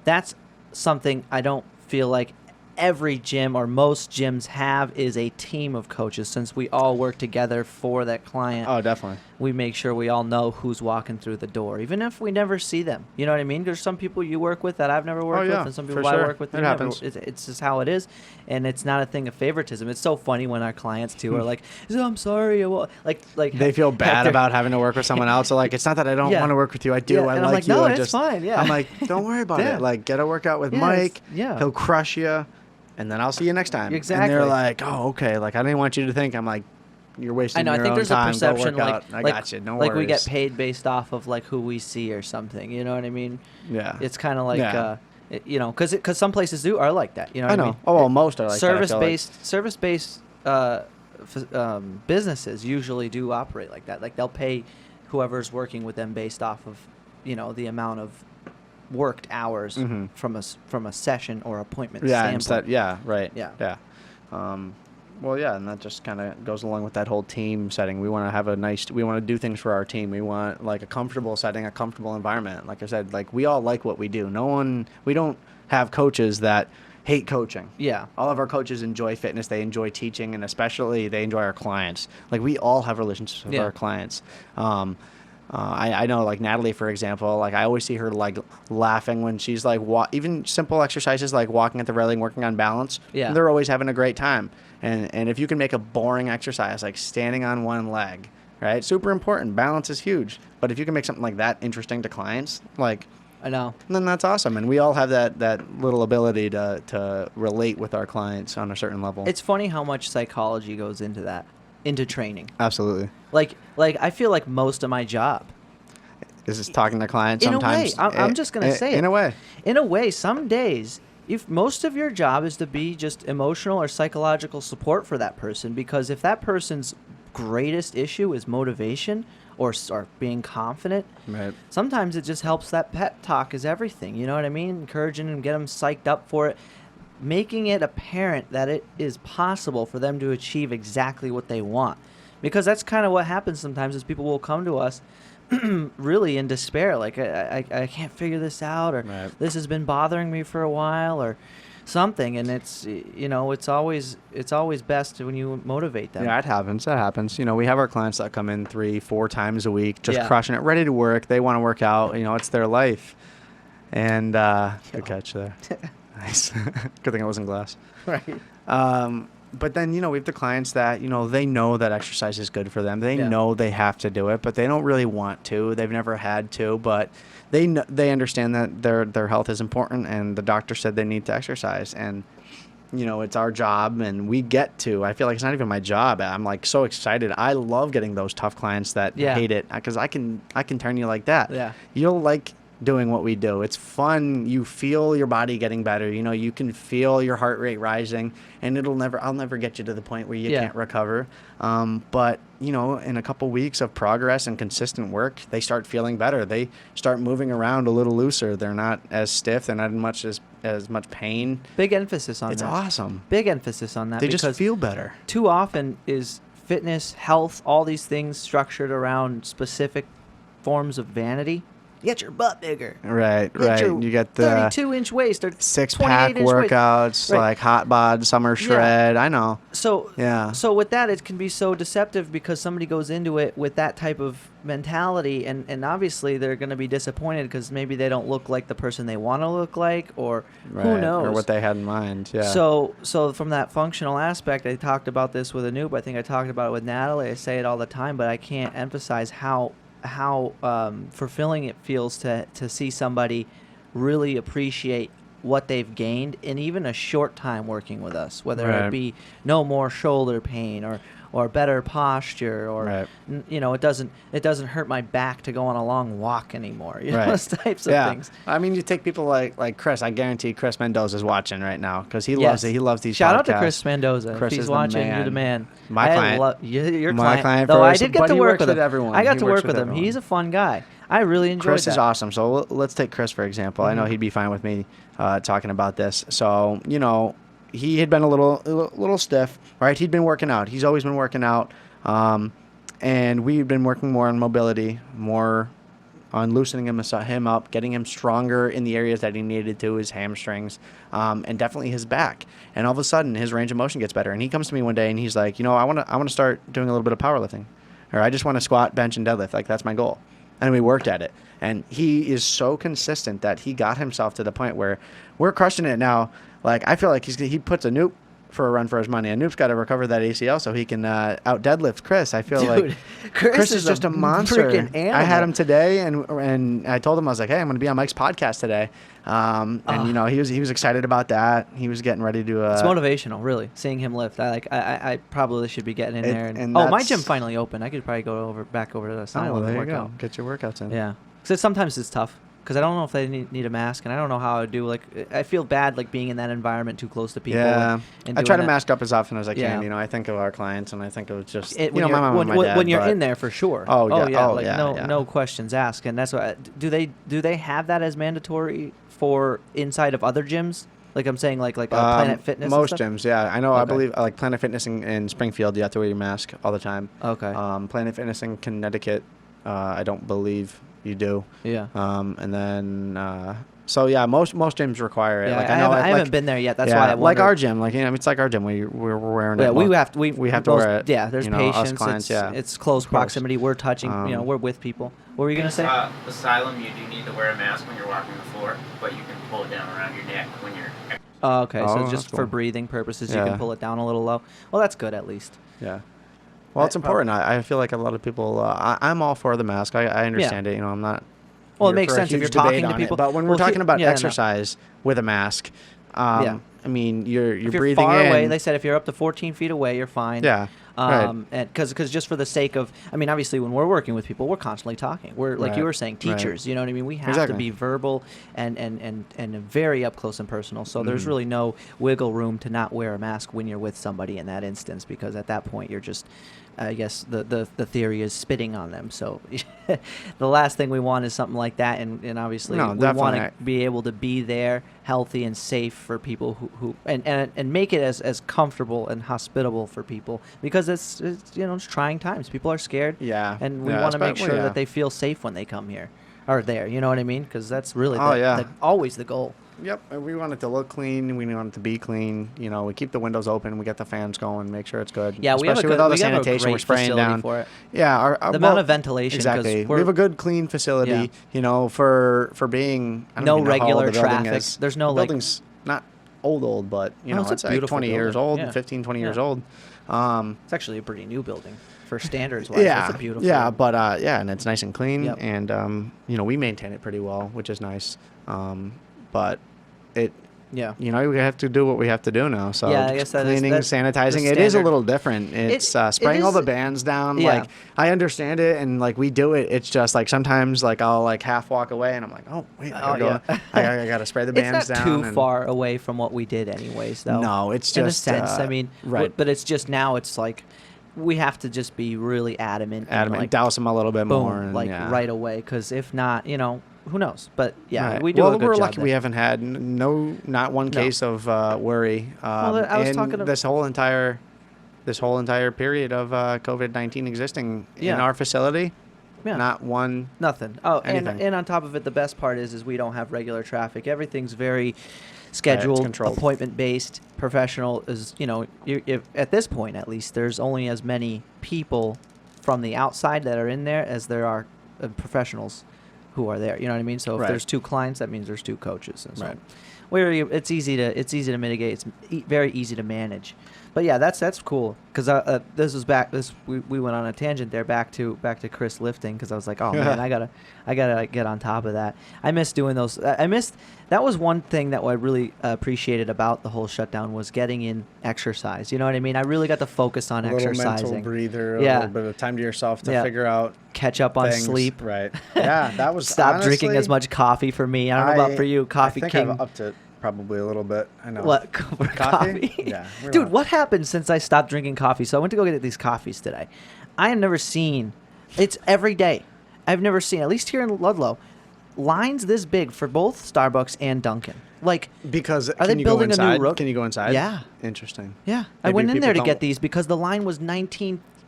that's something I don't feel like every gym or most gyms have is a team of coaches. Since we all work together for that client, Oh, definitely. we make sure we all know who's walking through the door, even if we never see them. You know what I mean? There's some people you work with that I've never worked yeah, with, and some for people I sure. work with. It you never- happens. It's just how it is, and it's not a thing of favoritism. It's so funny when our clients too are like, "I'm sorry," like They feel bad after- about having to work with someone else. So like, it's not that I don't Yeah. want to work with you. I do. Yeah, I and I'm like like, you. "No, I it's just, fine, yeah." I'm like, don't worry about Yeah. it. Like, get a workout with Yeah, Mike. yeah. He'll crush you, and then I'll see you next time. And Exactly. they're like, oh, okay. Like, I didn't want you to think. I'm like, you're wasting I know. I your think own there's time. a perception Go work like out. I got you. No like we get worries. paid based off of like who we see or something. You know what I mean? Yeah. It's kind of like Yeah. because some places are like that. You know I what know. I mean? Oh, well, most are like that, I feel service based businesses usually do operate like that. Like they'll pay whoever's working with them based off of the amount of worked hours Mhm. from a session or appointment Yeah. standpoint. Instead, yeah. Right. Yeah. Yeah. Well, yeah, and that just kind of goes along with that whole team setting. We want to have we want to do things for our team. We want like a comfortable setting, a comfortable environment. Like I said, like we all like what we do. We don't have coaches that hate coaching. Yeah. All of our coaches enjoy fitness. They enjoy teaching, and especially they enjoy our clients. Like we all have relationships with Yeah. our clients. I know, like Natalie, for example, like I always see her like laughing when she's like even simple exercises like walking at the railing, working on balance. Yeah. They're always having a great time. And if you can make a boring exercise like standing on one leg, right? Super important. Balance is huge. But if you can make something like that interesting to clients, like I know. then that's awesome. And we all have that little ability to relate with our clients on a certain level. It's funny how much psychology goes into that, into training. Absolutely. Like I feel like most of my job, Is this talking to clients in sometimes? a way, I'm just gonna say it. In a way. In a way, some days, if most of your job is to be just emotional or psychological support for that person, because if that person's greatest issue is motivation, or being confident. Right. Sometimes it just helps. That pep talk is everything. You know what I mean? Encouraging them, get them psyched up for it, making it apparent that it is possible for them to achieve exactly what they want. Because that's kind of what happens sometimes is people will come to us really in despair, like I can't figure this out, or Right. this has been bothering me for a while, or something. And it's, you know, it's always best when you motivate them. Yeah, it happens. That happens. You know, we have our clients that come in 3-4 times a week, just Yeah. crushing it, ready to work. They want to work out. You know, it's their life. And good catch there. Nice. Good thing it wasn't glass. Right. But then, you know, we have the clients that, you know, they know that exercise is good for them. They Yeah. know they have to do it, but they don't really want to. They've never had to, but they understand that their health is important, and the doctor said they need to exercise. And, you know, it's our job, and we get to. I feel like it's not even my job. I'm like so excited. I love getting those tough clients that Yeah. hate it, because I can turn you like that. Yeah. You'll like doing what we do. It's fun. You feel your body getting better. You know, you can feel your heart rate rising, and I'll never get you to the point where you Yeah. can't recover. But, you know, in a couple weeks of progress and consistent work, they start feeling better. They start moving around a little looser. They're not as stiff. They're not as much pain. Big emphasis on It's that. awesome. Big emphasis on that. They because just feel better. too often is fitness, health, all these things structured around specific forms of vanity. Get your butt bigger. Right, Get right. your You get the 32-inch waist or 6-pack 28-inch waist. workouts, Right. like hot bod, summer shred. I know. So Yeah. So with that, it can be so deceptive because somebody goes into it with that type of mentality, and obviously they're going to be disappointed because maybe they don't look like the person they want to look like, or who Right, knows. or what they had in mind. Yeah. So from that functional aspect, I talked about this with Anoop. I think I talked about it with Natalie. I say it all the time, but I can't emphasize how fulfilling it feels to see somebody really appreciate what they've gained in even a short time working with us, whether Right. it be no more shoulder pain or better posture, or Right. you know, it doesn't hurt my back to go on a long walk anymore. You know, Right. those types of Yeah. things. I mean, you take people like Chris. I guarantee Chris Mendoza's watching right now because he Yes. loves it. He loves these Shout podcasts. out to Chris Mendoza. Chris if is he's the watching, you're the man. man. My client. Your My client Though I first, did get but to he work works with with him. everyone. I got He to works work with with him. everyone. He's a fun guy. I really enjoyed Chris that. is awesome. So let's take Chris, for example. I know he'd be fine with me talking about this. So, you know, he had been a little stiff, right? He'd been working out. He's always been working out. And we've been working more on mobility, more on loosening him up, getting him stronger in the areas that he needed to, his hamstrings, and definitely his back. And all of a sudden, his range of motion gets better. And he comes to me one day and he's like, you know, I want to start doing a little bit of powerlifting, or I just want to squat, bench, and deadlift. Like, that's my goal. And we worked at it. And he is so consistent that he got himself to the point where we're crushing it now. Like, I feel like he puts Anoop for a run for his money. Anoop's got to recover that ACL so he can out deadlift Chris. I feel like Chris is just a monster. freaking animal. I had him today, and I told him, I was like, hey, I'm going to be on Mike's podcast today. And you know, he was excited about that. He was getting ready to. It's motivational, really, seeing him lift. I probably should be getting in there. and My that's- gym finally opened. I could probably go back over to the side Oh, well, and there you work go. out. Get your workouts in. Yeah, because sometimes it's tough. Because I don't know if they need a mask, and I don't know how I would do. Like, I feel bad, like, being in that environment too close to people. Yeah, and I try to doing that. mask up as often as I Yeah. can. You know, I think of our clients, and I think of just When you know, my mom and my dad. when you're but- in there, for sure. Oh, yeah. Oh, like, yeah, no yeah. no questions asked. And that's what do they have that as mandatory for inside of other gyms? Like, I'm saying, like Planet Fitness. and Most stuff? gyms, yeah. I know. I Okay. believe like Planet Fitness in Springfield, you have to wear your mask all the time. Okay. Planet Fitness in Connecticut, I don't believe you do. Yeah. And then so yeah, most gyms require it. Yeah, Like I haven't been there yet. That's why I like wondered. our gym, like, you know, it's like our gym. We're wearing it. Yeah, we Well, have to. we have to wear it. Yeah, there's you know, us patience. clients, it's, yeah. it's close Of course. proximity. We're touching. We're with people. What were you gonna say? Asylum, you do need to wear a mask when you're walking the floor, but you can pull it down around your neck when you're. Oh, okay. Oh, So that's just for cool. breathing purposes, you Yeah. can pull it down a little low. Well, that's good at least. Yeah. Well, it's I- important. I feel like a lot of people. I'm all for the mask. I understand it. You know, I'm not. Well, it here makes for a sense if huge you're talking debate to on it, people. But when Well, we're talking about yeah, no. exercise with a mask, Yeah. I mean, you're If you're breathing far in. away, they said if you're up to 14 feet away, you're fine. Yeah. Right. And because just for the sake of, I mean, obviously when we're working with people, we're constantly talking. We're like you Right. were saying, Right. teachers. You know what I mean? We have to Exactly. be verbal and very up close and personal. So there's Mhm. really no wiggle room to not wear a mask when you're with somebody in that instance, because at that point you're just, I guess the theory is spitting on them. So the last thing we want is something like that, and obviously No, we want definitely. to be able to be there, healthy and safe for people who and make it as comfortable and hospitable for people, because it's it's trying times. People are scared, Yeah. and we Yeah, want to make especially- sure yeah. that they feel safe when they come here or there. You know what I mean? Because that's really Oh, yeah. always the goal. Yep, and we want it to look clean. We want it to be clean. We keep the windows open. We get the fans going. Make sure it's good. Yeah, we have a Especially good, with all the we have a sanitation we're great spraying facility down. for it. Yeah, The amount of ventilation, 'cause Exactly. We we're- have a good, clean facility. For being I don't No even know how old regular the building traffic. is. There's no, the like- building's not old, but No, it's a it's like beautiful 20 years building. old, Yeah. 15, 20 years Yeah. old. It's actually a pretty new building for standards wise. Yeah, It's a beautiful. yeah, but and it's nice and clean, Yep. and we maintain it pretty well, which is nice. But it. Yeah. We have to do what we have to do now. So Yeah, I guess that is- cleaning, that's the sanitizing, it is a standard. little different. It's It spraying all is- the bands down. Yeah. Like I understand it, and like we do it. It's just like sometimes like I'll like half walk away, and I'm like, oh wait, I gotta Oh, go. yeah. I gotta spray the It's bands not down. too and- far away from what we did, anyways. Though. No, it's in just a sense. I mean, right. But it's just now. It's like we have to just be really adamant. And Adamant, like, douse them a little bit boom, more, and, like yeah. right away. Because if not, who knows? But yeah, Right. we do well, a good we're job lucky there. we haven't had not one No. case of worry. I was in talking to- this whole entire period of COVID-19 existing Yeah. in our facility. Yeah. Not one. Nothing. Oh, Anything. and on top of it, the best part is we don't have regular traffic. Everything's very scheduled, controlled. appointment based, professional. Is if at this point at least, there's only as many people from the outside that are in there as there are professionals who are there. You know what I mean? So if Right. there's 2 clients, that means there's 2 coaches. And so Right. it's easy to mitigate. It's very easy to manage. But yeah, that's cool, because this was back. We went on a tangent there back to Chris lifting, because I was like, oh man, I gotta get on top of that. I miss doing those. That was one thing that I really appreciated about the whole shutdown, was getting in exercise. You know what I mean? I really got to focus on A little exercising. mental breather, a Yeah. little bit of time to yourself to Yeah. figure out Catch up on things. sleep. Right. Yeah, that was Stop drinking as honestly, much coffee for me. I don't know about for you, Coffee I think King. I've upped it probably a little bit. I know. What? For Coffee? coffee? Yeah, we're Dude, not- what happened since I stopped drinking coffee? So I went to go get these coffees today. I have never seen, it's every day. I've never seen, at least here in Ludlow, lines this big for both Starbucks and Dunkin'. Like, Because Are they can you go building a new inside? road? Can you go inside? Yeah. Interesting. yeah, I Maybe went in people there to don't- get these because the line was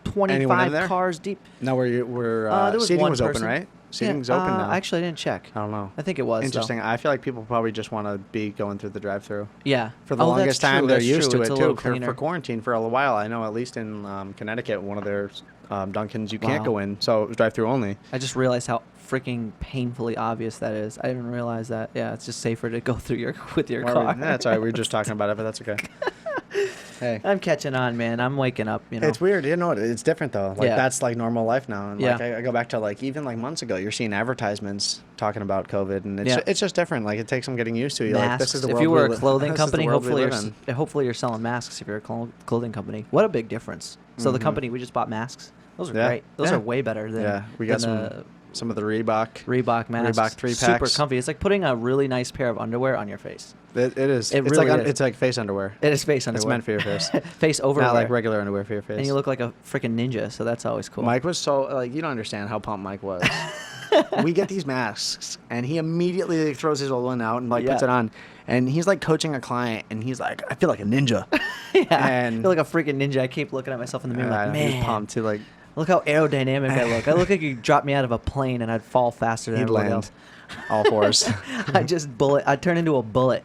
1925 there? cars deep. Now where There was seating one was open, person. right? Seating's open now. Actually, I didn't check. I don't know. I think it was. though. Interesting. I feel like people probably just want to be going through the drive-through. Yeah. For the Oh, that's longest time, true, they're that's used true. to It's it a too. little For cleaner. quarantine, for a while, I know at least in Connecticut, one of their Dunkins you can't Wow. go in, so it was drive-through only. I just realized how freaking painfully obvious that is. I didn't realize that. Yeah, it's just safer to go through with your car. That's all right. We were just talking about it, but that's okay. Hey. I'm catching on, man. I'm waking up. You know. It's weird, it's different though. Like Yeah. that's like normal life now. And Yeah. like I go back to like even like months ago, you're seeing advertisements talking about COVID, and Yeah. it's just different. Like it takes some getting used to. You're like, Masks. this is the If world you we were a li- clothing this is the company, world we hopefully live in. hopefully you're selling masks. If you're a clothing company, what a big difference. So the Mhm. company we just bought masks. Those are Yeah. great. Those Yeah. are way better than Yeah, we got than the some of the Reebok. Reebok masks. Reebok 3 Super packs. comfy. It's like putting a really nice pair of underwear on your face. It is. It it's really like is. it's like face underwear. It is face underwear. It's meant for your face. Face overwear. Not like regular underwear for your face. And you look like a freaking ninja, so that's always cool. Mike was so like you don't understand how pumped Mike was. We get these masks, and he immediately like, throws his old one out and like puts Yeah. it on, and he's like coaching a client, and he's like, I feel like a ninja. yeah, and- I feel like a freaking ninja. I keep looking at myself in the mirror like, He was man, pumped too. Like look how aerodynamic I look. I look like you dropped me out of a plane and I'd fall faster than he'd everybody land else. all fours. I'd turn into a bullet.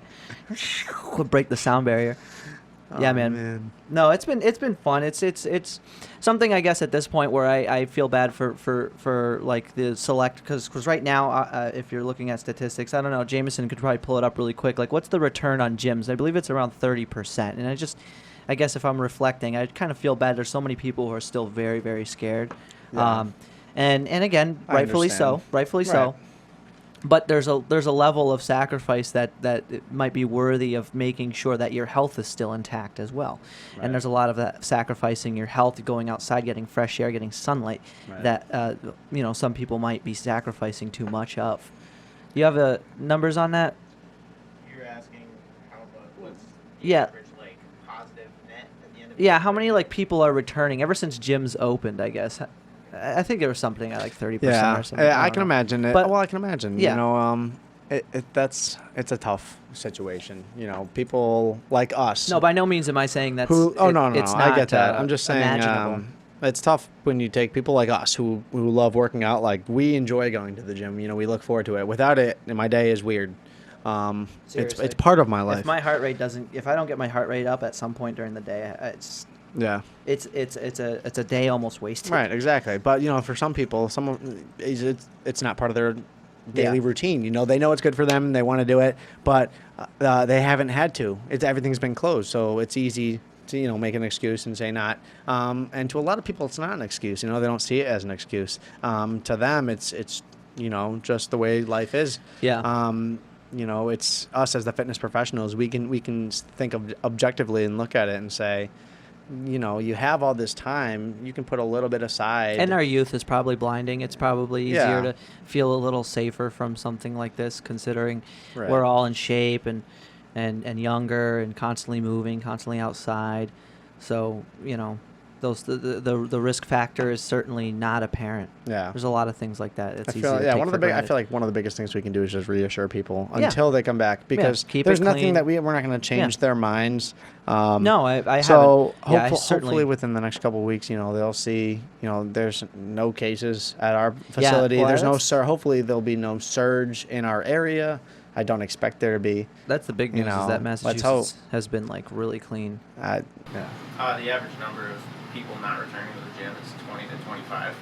Would break the sound barrier. Yeah, Oh, man. No, it's been fun. It's something, I guess, at this point where I feel bad for like the select, because right now if you're looking at statistics, I don't know, Jameson could probably pull it up really quick. Like, what's the return on gyms? I believe it's around 30%. And I guess if I'm reflecting, I kind of feel bad. There's so many people who are still very, very scared. Yeah. And again, I rightfully so. understand. Rightfully Right. so. But there's a level of sacrifice that it might be worthy of making sure that your health is still intact as well. Right. And there's a lot of that sacrificing your health, going outside, getting fresh air, getting sunlight, Right. that some people might be sacrificing too much of. You have numbers on that? You're asking what's the Yeah. average like positive net at the end of Yeah, how many like people are returning ever since gyms opened, I guess? I think there was something at like 30% Yeah, or something. I don't can know. imagine it. But- Well, I can imagine. Yeah. It's a tough situation. People like us. No, by no means am I saying that's No, it's I not, get that. I'm just saying, imaginable. it's tough when you take people like us who love working out. Like, we enjoy going to the gym. We look forward to it. Without it, my day is weird. Seriously. It's part of my life. If I don't get my heart rate up at some point during the day, Yeah. it's a day almost wasted. Right, exactly. But for some people, it's not part of their daily Yeah. routine. They know it's good for them, and they want to do it, but they haven't had to. Everything's been closed, so it's easy to make an excuse and say not. And to a lot of people, it's not an excuse. They don't see it as an excuse. To them, it's just the way life is. Yeah. It's us as the fitness professionals. We can think objectively and look at it and say, you have all this time. You can put a little bit aside. And our youth is probably blinding. It's probably easier Yeah. to feel a little safer from something like this, considering Right. we're all in shape and younger and constantly moving, constantly outside. So the risk factor is certainly not apparent. Yeah. There's a lot of things like that. It's I easy feel to yeah take one of the for big I granted. feel like one of the biggest things we can do is just reassure people Yeah. until they come back, because keep there's it nothing clean. that we're not going to change Yeah. their minds. No, I So haven't. Yeah, I hopefully certainly. within the next couple of weeks, they'll see, there's no cases at our facility. well, There's no that's- hopefully there'll be no surge in our area. I don't expect there to be. That's the big news is that let's Massachusetts hope. has been like really clean. Yeah. The average number of people not returning to the gym is 20 to 25.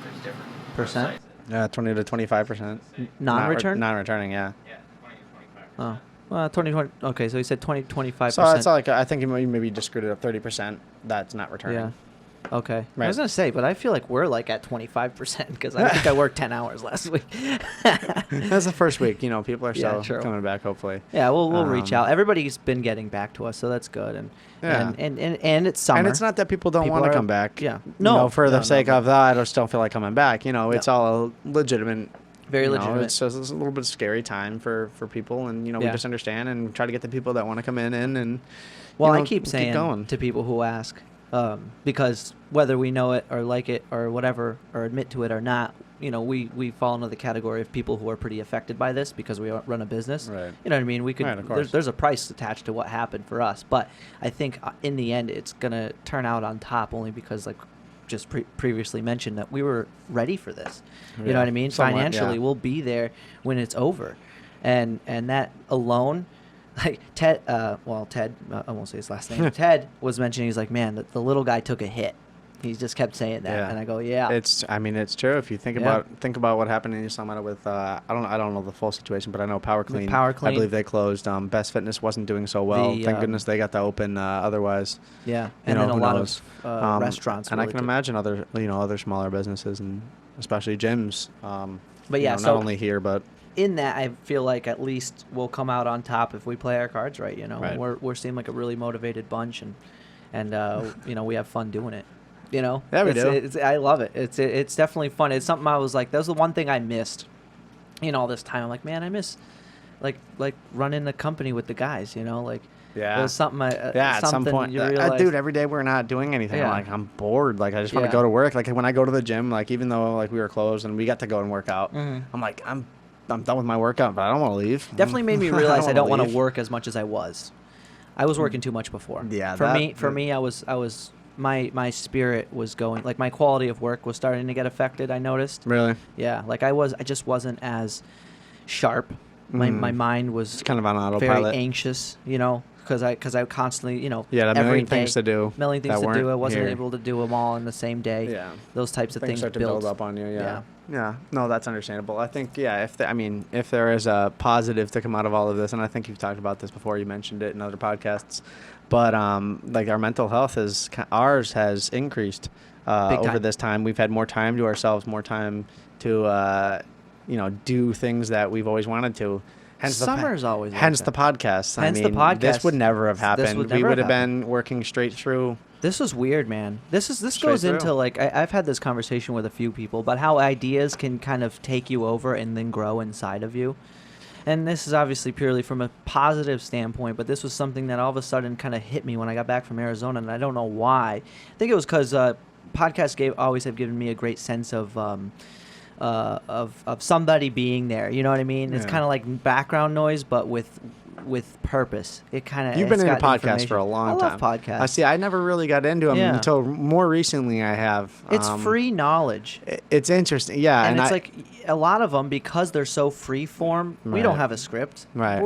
There's different Percent? websites that Yeah, 20 to 25%. Non-return? Non-returning, yeah. Yeah, 20 to 25. Oh, well, 2020. Okay, so he said 25%. So it's like I think you maybe just screwed it up 30%. That's not returning. Yeah. Okay. I Right. was gonna say, but I feel like we're like at 25% because I think I worked 10 hours last week. That's the first week. People are Yeah, still true. coming back, hopefully. Yeah, we'll reach Um, out. Everybody's been getting back to us, so that's good. And Yeah. and it's summer. And it's not that people don't People want to are- come back. yeah. No, for the No, sake no. of that, I just don't feel like coming back. It's all a legitimate. Very legitimate. It's just a little bit scary time for people, and we Yeah. just understand and try to get the people that want to come in and. Well, I keep keep saying going. to people who ask, because whether we know it or like it or whatever, or admit to it or not, we fall into the category of people who are pretty affected by this because we run a business. Right. You know what I mean? We could. Right, of course. There's a price attached to what happened for us, but I think in the end it's gonna turn out on top only because like just previously mentioned that we were ready for this. You Yeah, know what I mean? somewhat, Financially, yeah. we'll be there when it's over, and that alone. Like Ted, I won't say his last name. Ted was mentioning, he's like, man, the little guy took a hit. He just kept saying that, Yeah. and I go, yeah. It's true. If you think Yeah. about what happened in Summit with I don't know the full situation, but I know Power Clean. Power Clean. I believe they closed. Best Fitness wasn't doing so well. The, Thank goodness they got to open. Otherwise, Yeah, and then a who lot knows? of restaurants. And I really can took- imagine other smaller businesses and especially gyms. But yeah, not so only here but in that, I feel like at least we'll come out on top if we play our cards right. Right. We're seem like a really motivated bunch, and we have fun doing it. Yeah, we do. I love it. It's definitely fun. It's something I was like, that was the one thing I missed. All this time, I'm like, man, I miss like running the company with the guys. Like. yeah. It was something. Yeah, at some point, you realize, dude. Every day we're not doing anything. Yeah. I'm bored. I just want to Yeah. go to work. When I go to the gym, even though we were closed and we got to go and work out, Mhm. I'm like, I'm done with my workout, but I don't want to leave. definitely made me realize I don't want to leave. work as much as I was. I was working too much before. Yeah, For that- me, I was my spirit was going, like my quality of work was starting to get affected. I noticed. Really, Yeah, like I just wasn't as sharp. My mind was it's kind of on very autopilot. anxious. Because I constantly, Yeah, a every million day, things to do. million things that to do. weren't I wasn't here. able to do them all in the same day. Yeah. Those types of things start to built. build up on you. Yeah. Yeah. No, that's understandable. I think, if there is a positive to come out of all of this, and I think you've talked about this before, you mentioned it in other podcasts, but our mental health ours has increased Big over time. this time. We've had more time to ourselves, more time to do things that we've always wanted to. Hence Summer's always like hence that. the podcast. Hence the podcast. This would never have happened. would We never would have have been working straight through. This was weird, man. This Straight goes through. into like I've had this conversation with a few people about how ideas can kind of take you over and then grow inside of you. And this is obviously purely from a positive standpoint, but this was something that all of a sudden kind of hit me when I got back from Arizona, and I don't know why. I think it was because podcasts always have given me a great sense of somebody being there. You know what I mean? It's Yeah. kind of like background noise, but with purpose. It kind of You've been into podcasts for a long time. I love podcasts. I see. I never really got into them Yeah. until more recently. I have. It's free knowledge. It's interesting. Yeah, And it's like a lot of them, because they're so free form, we don't Right. have a script. Right.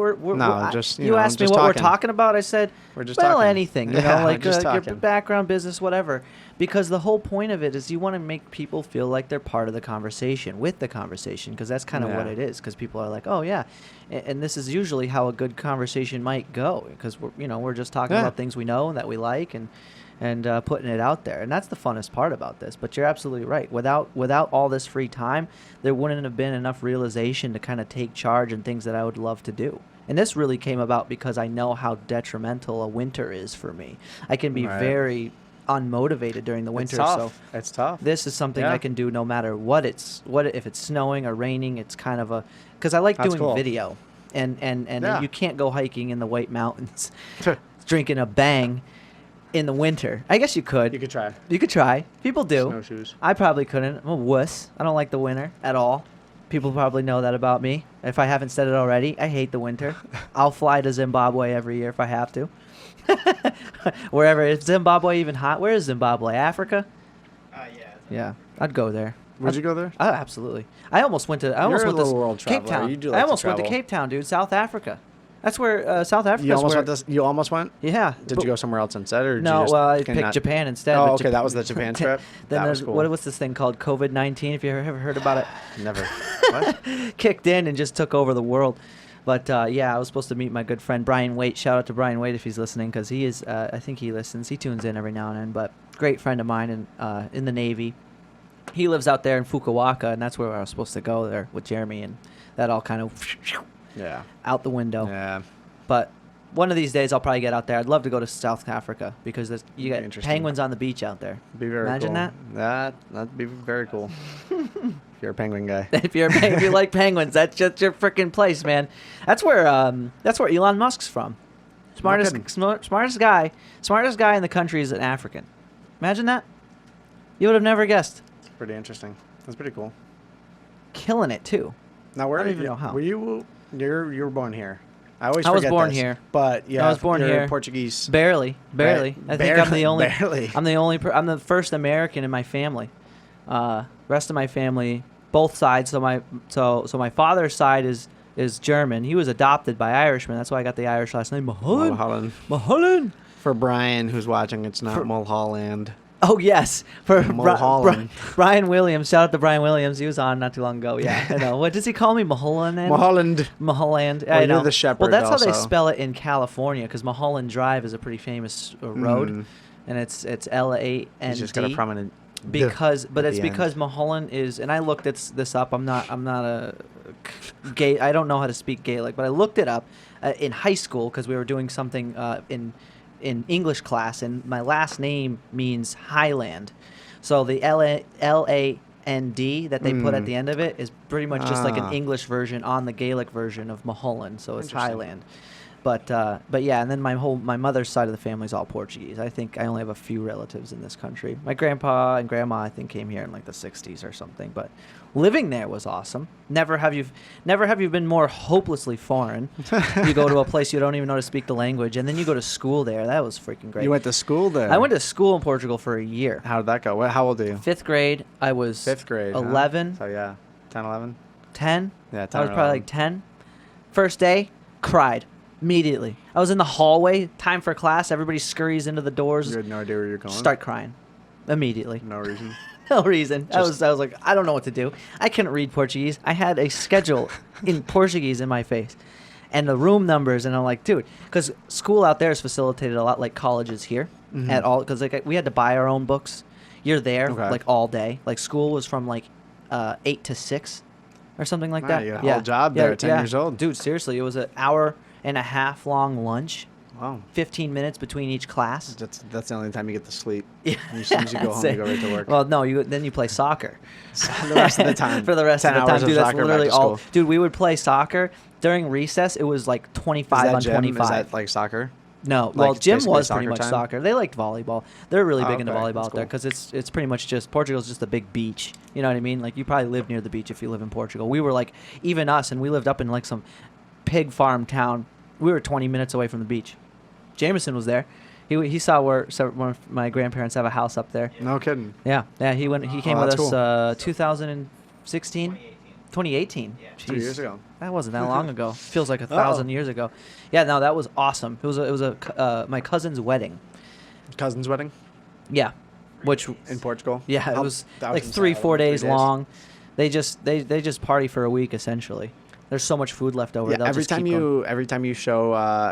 Just, you asked me just what talking. we're talking about. I said, We're just well, talking. anything, Yeah, like just your talking. background, business, whatever. Because the whole point of it is you want to make people feel like they're part of the conversation, with the conversation, because that's kind of what Yeah. it is. Because people are like, oh, yeah. And this is usually how a good conversation might go, because we're just talking Yeah. about things we know and that we like, and putting it out there. And that's the funnest part about this. But you're absolutely right. Without all this free time, there wouldn't have been enough realization to kind of take charge and things that I would love to do. And this really came about because I know how detrimental a winter is for me. I can be Right. very unmotivated during the winter. It's So tough. It's tough. this is something Yeah. I can do no matter if it's snowing or raining. It's kind of because I like That's doing cool. video, and Yeah. you can't go hiking in the White Mountains drinking a bang in the winter. I guess you could. You could try. You could try. People do. Snowshoes. I probably couldn't. I'm a wuss. I don't like the winter at all. People probably know that about me. If I haven't said it already, I hate the winter. I'll fly to Zimbabwe every year if I have to. Wherever. Is Zimbabwe even hot? Where is Zimbabwe? Africa? Yeah. Yeah. I'd go there. Would you go there? Oh, absolutely. I almost went to You're a to little world Cape traveler. Town. You do I like to almost went to travel. Cape Town, dude. South Africa. That's where South Africa. You almost went. Yeah. Did but- you go somewhere else instead, or did No, you just well, I can picked not- Japan instead. Oh, but okay, that was the Japan trip. Then That was there's cool. what's this thing called COVID-19? If you ever heard about it, Never. What? kicked in and just took over the world. But yeah, I was supposed to meet my good friend Brian Waite. Shout out to Brian Waite if he's listening, because he is. I think he listens. He tunes in every now and then. But great friend of mine in the Navy. He lives out there in Fukuoka, and that's where I was supposed to go there with Jeremy, and that all kind of Yeah. out the window. Yeah. But one of these days, I'll probably get out there. I'd love to go to South Africa because you got Interesting. penguins on the beach out there. Be very Imagine cool. that. That'd be very cool. If you're a penguin guy. if you like penguins, that's just your freaking place, man. That's where Elon Musk's from. kidding. Smartest guy in the country is an African. Imagine that. You would have never guessed. Pretty interesting. That's pretty cool. Killing it too. Now, where I don't did even you, know how. were you? You were born here. I always I was forget born this, here. But yeah, I was born you're here. Portuguese. Barely. Right. I think I'm the only. Barely. I'm the first American in my family. Rest of my family, both sides. So my father's side is German. He was adopted by Irishmen. That's why I got the Irish last name, Mulholland. Mulholland. Mulholland. For Brian, who's watching, it's not Mulholland. Oh yes, for Mulholland. Brian Williams. Shout out to Brian Williams. He was on not too long ago. Yeah, I know. What does he call me? Mulholland. Mulholland. Mulholland. Well, I you're know. the shepherd Well, that's how they also. spell it in California, because Mulholland Drive is a pretty famous road, Mm. and it's LAND. He's just got a prominent. Because Mulholland is, and I looked this up. I'm not a gay. I don't know how to speak Gaelic, but I looked it up in high school because we were doing something in English class, and my last name means Highland. So the LAND that they put at the end of it is pretty much just like an English version on the Gaelic version of Mulholland, so it's Interesting. Highland. But yeah, and then my mother's side of the family is all Portuguese. I think I only have a few relatives in this country. My grandpa and grandma, I think, came here in like the 60s or something. But living there was awesome. Never have you been more hopelessly foreign. You go to a place you don't even know how to speak the language, and then you go to school there. That was freaking great. You went to school there. I went to school in Portugal for a year. How did that go? How old are you? 5th grade, I was 5th grade. huh? 11, So yeah, 10, 11. 10. Yeah, 10 I was or probably 11. like 10. First day, cried immediately. I was in the hallway, time for class. Everybody scurries into the doors. You had no idea where you're going. Start crying immediately. No reason. No reason. I Just- was like, I don't know what to do. I couldn't read Portuguese. I had a schedule in Portuguese in my face, and the room numbers, and I'm like, dude, because school out there is facilitated a lot like colleges here Mhm. at all. Because like we had to buy our own books. You're there Okay. like all day. Like school was from like 8 to 6. or something like Wow, that. you got a whole job there at 10 years old. Dude, seriously, it was an hour and a half long lunch. Wow. 15 minutes between each class. That's the only time you get to sleep. Yeah, As soon as you go home, you go right to work. Well, no, then you play soccer. The rest of the time. For the rest of 10 the time, hours of dude. That's soccer, back literally to all. school. Dude, we would play soccer during recess. It was like 25 on Is 25. that like soccer? No, Like, well, gym basically was pretty soccer much time? soccer. They liked volleyball. They're really big into okay, volleyball that's out there cool. because it's pretty much just Portugal's just a big beach. You know what I mean? Like you probably live near the beach if you live in Portugal. We were like even us, and we lived up in like some pig farm town. We were 20 minutes away from the beach. Jameson was there. He saw where one of my grandparents have a house up there. No kidding. Yeah. He went. He came with that's us 2016, 2018. Yeah. 2 years ago. That wasn't that long ago. Feels like 1,000 years ago. Yeah, no, that was awesome. It was my cousin's wedding. Cousin's wedding Yeah, which in Portugal. yeah, it How- was that like insane. 3-4 days 3 days. long. They just party for a week essentially. There's so much food left over. Yeah, they'll every just keep time going. every time you show,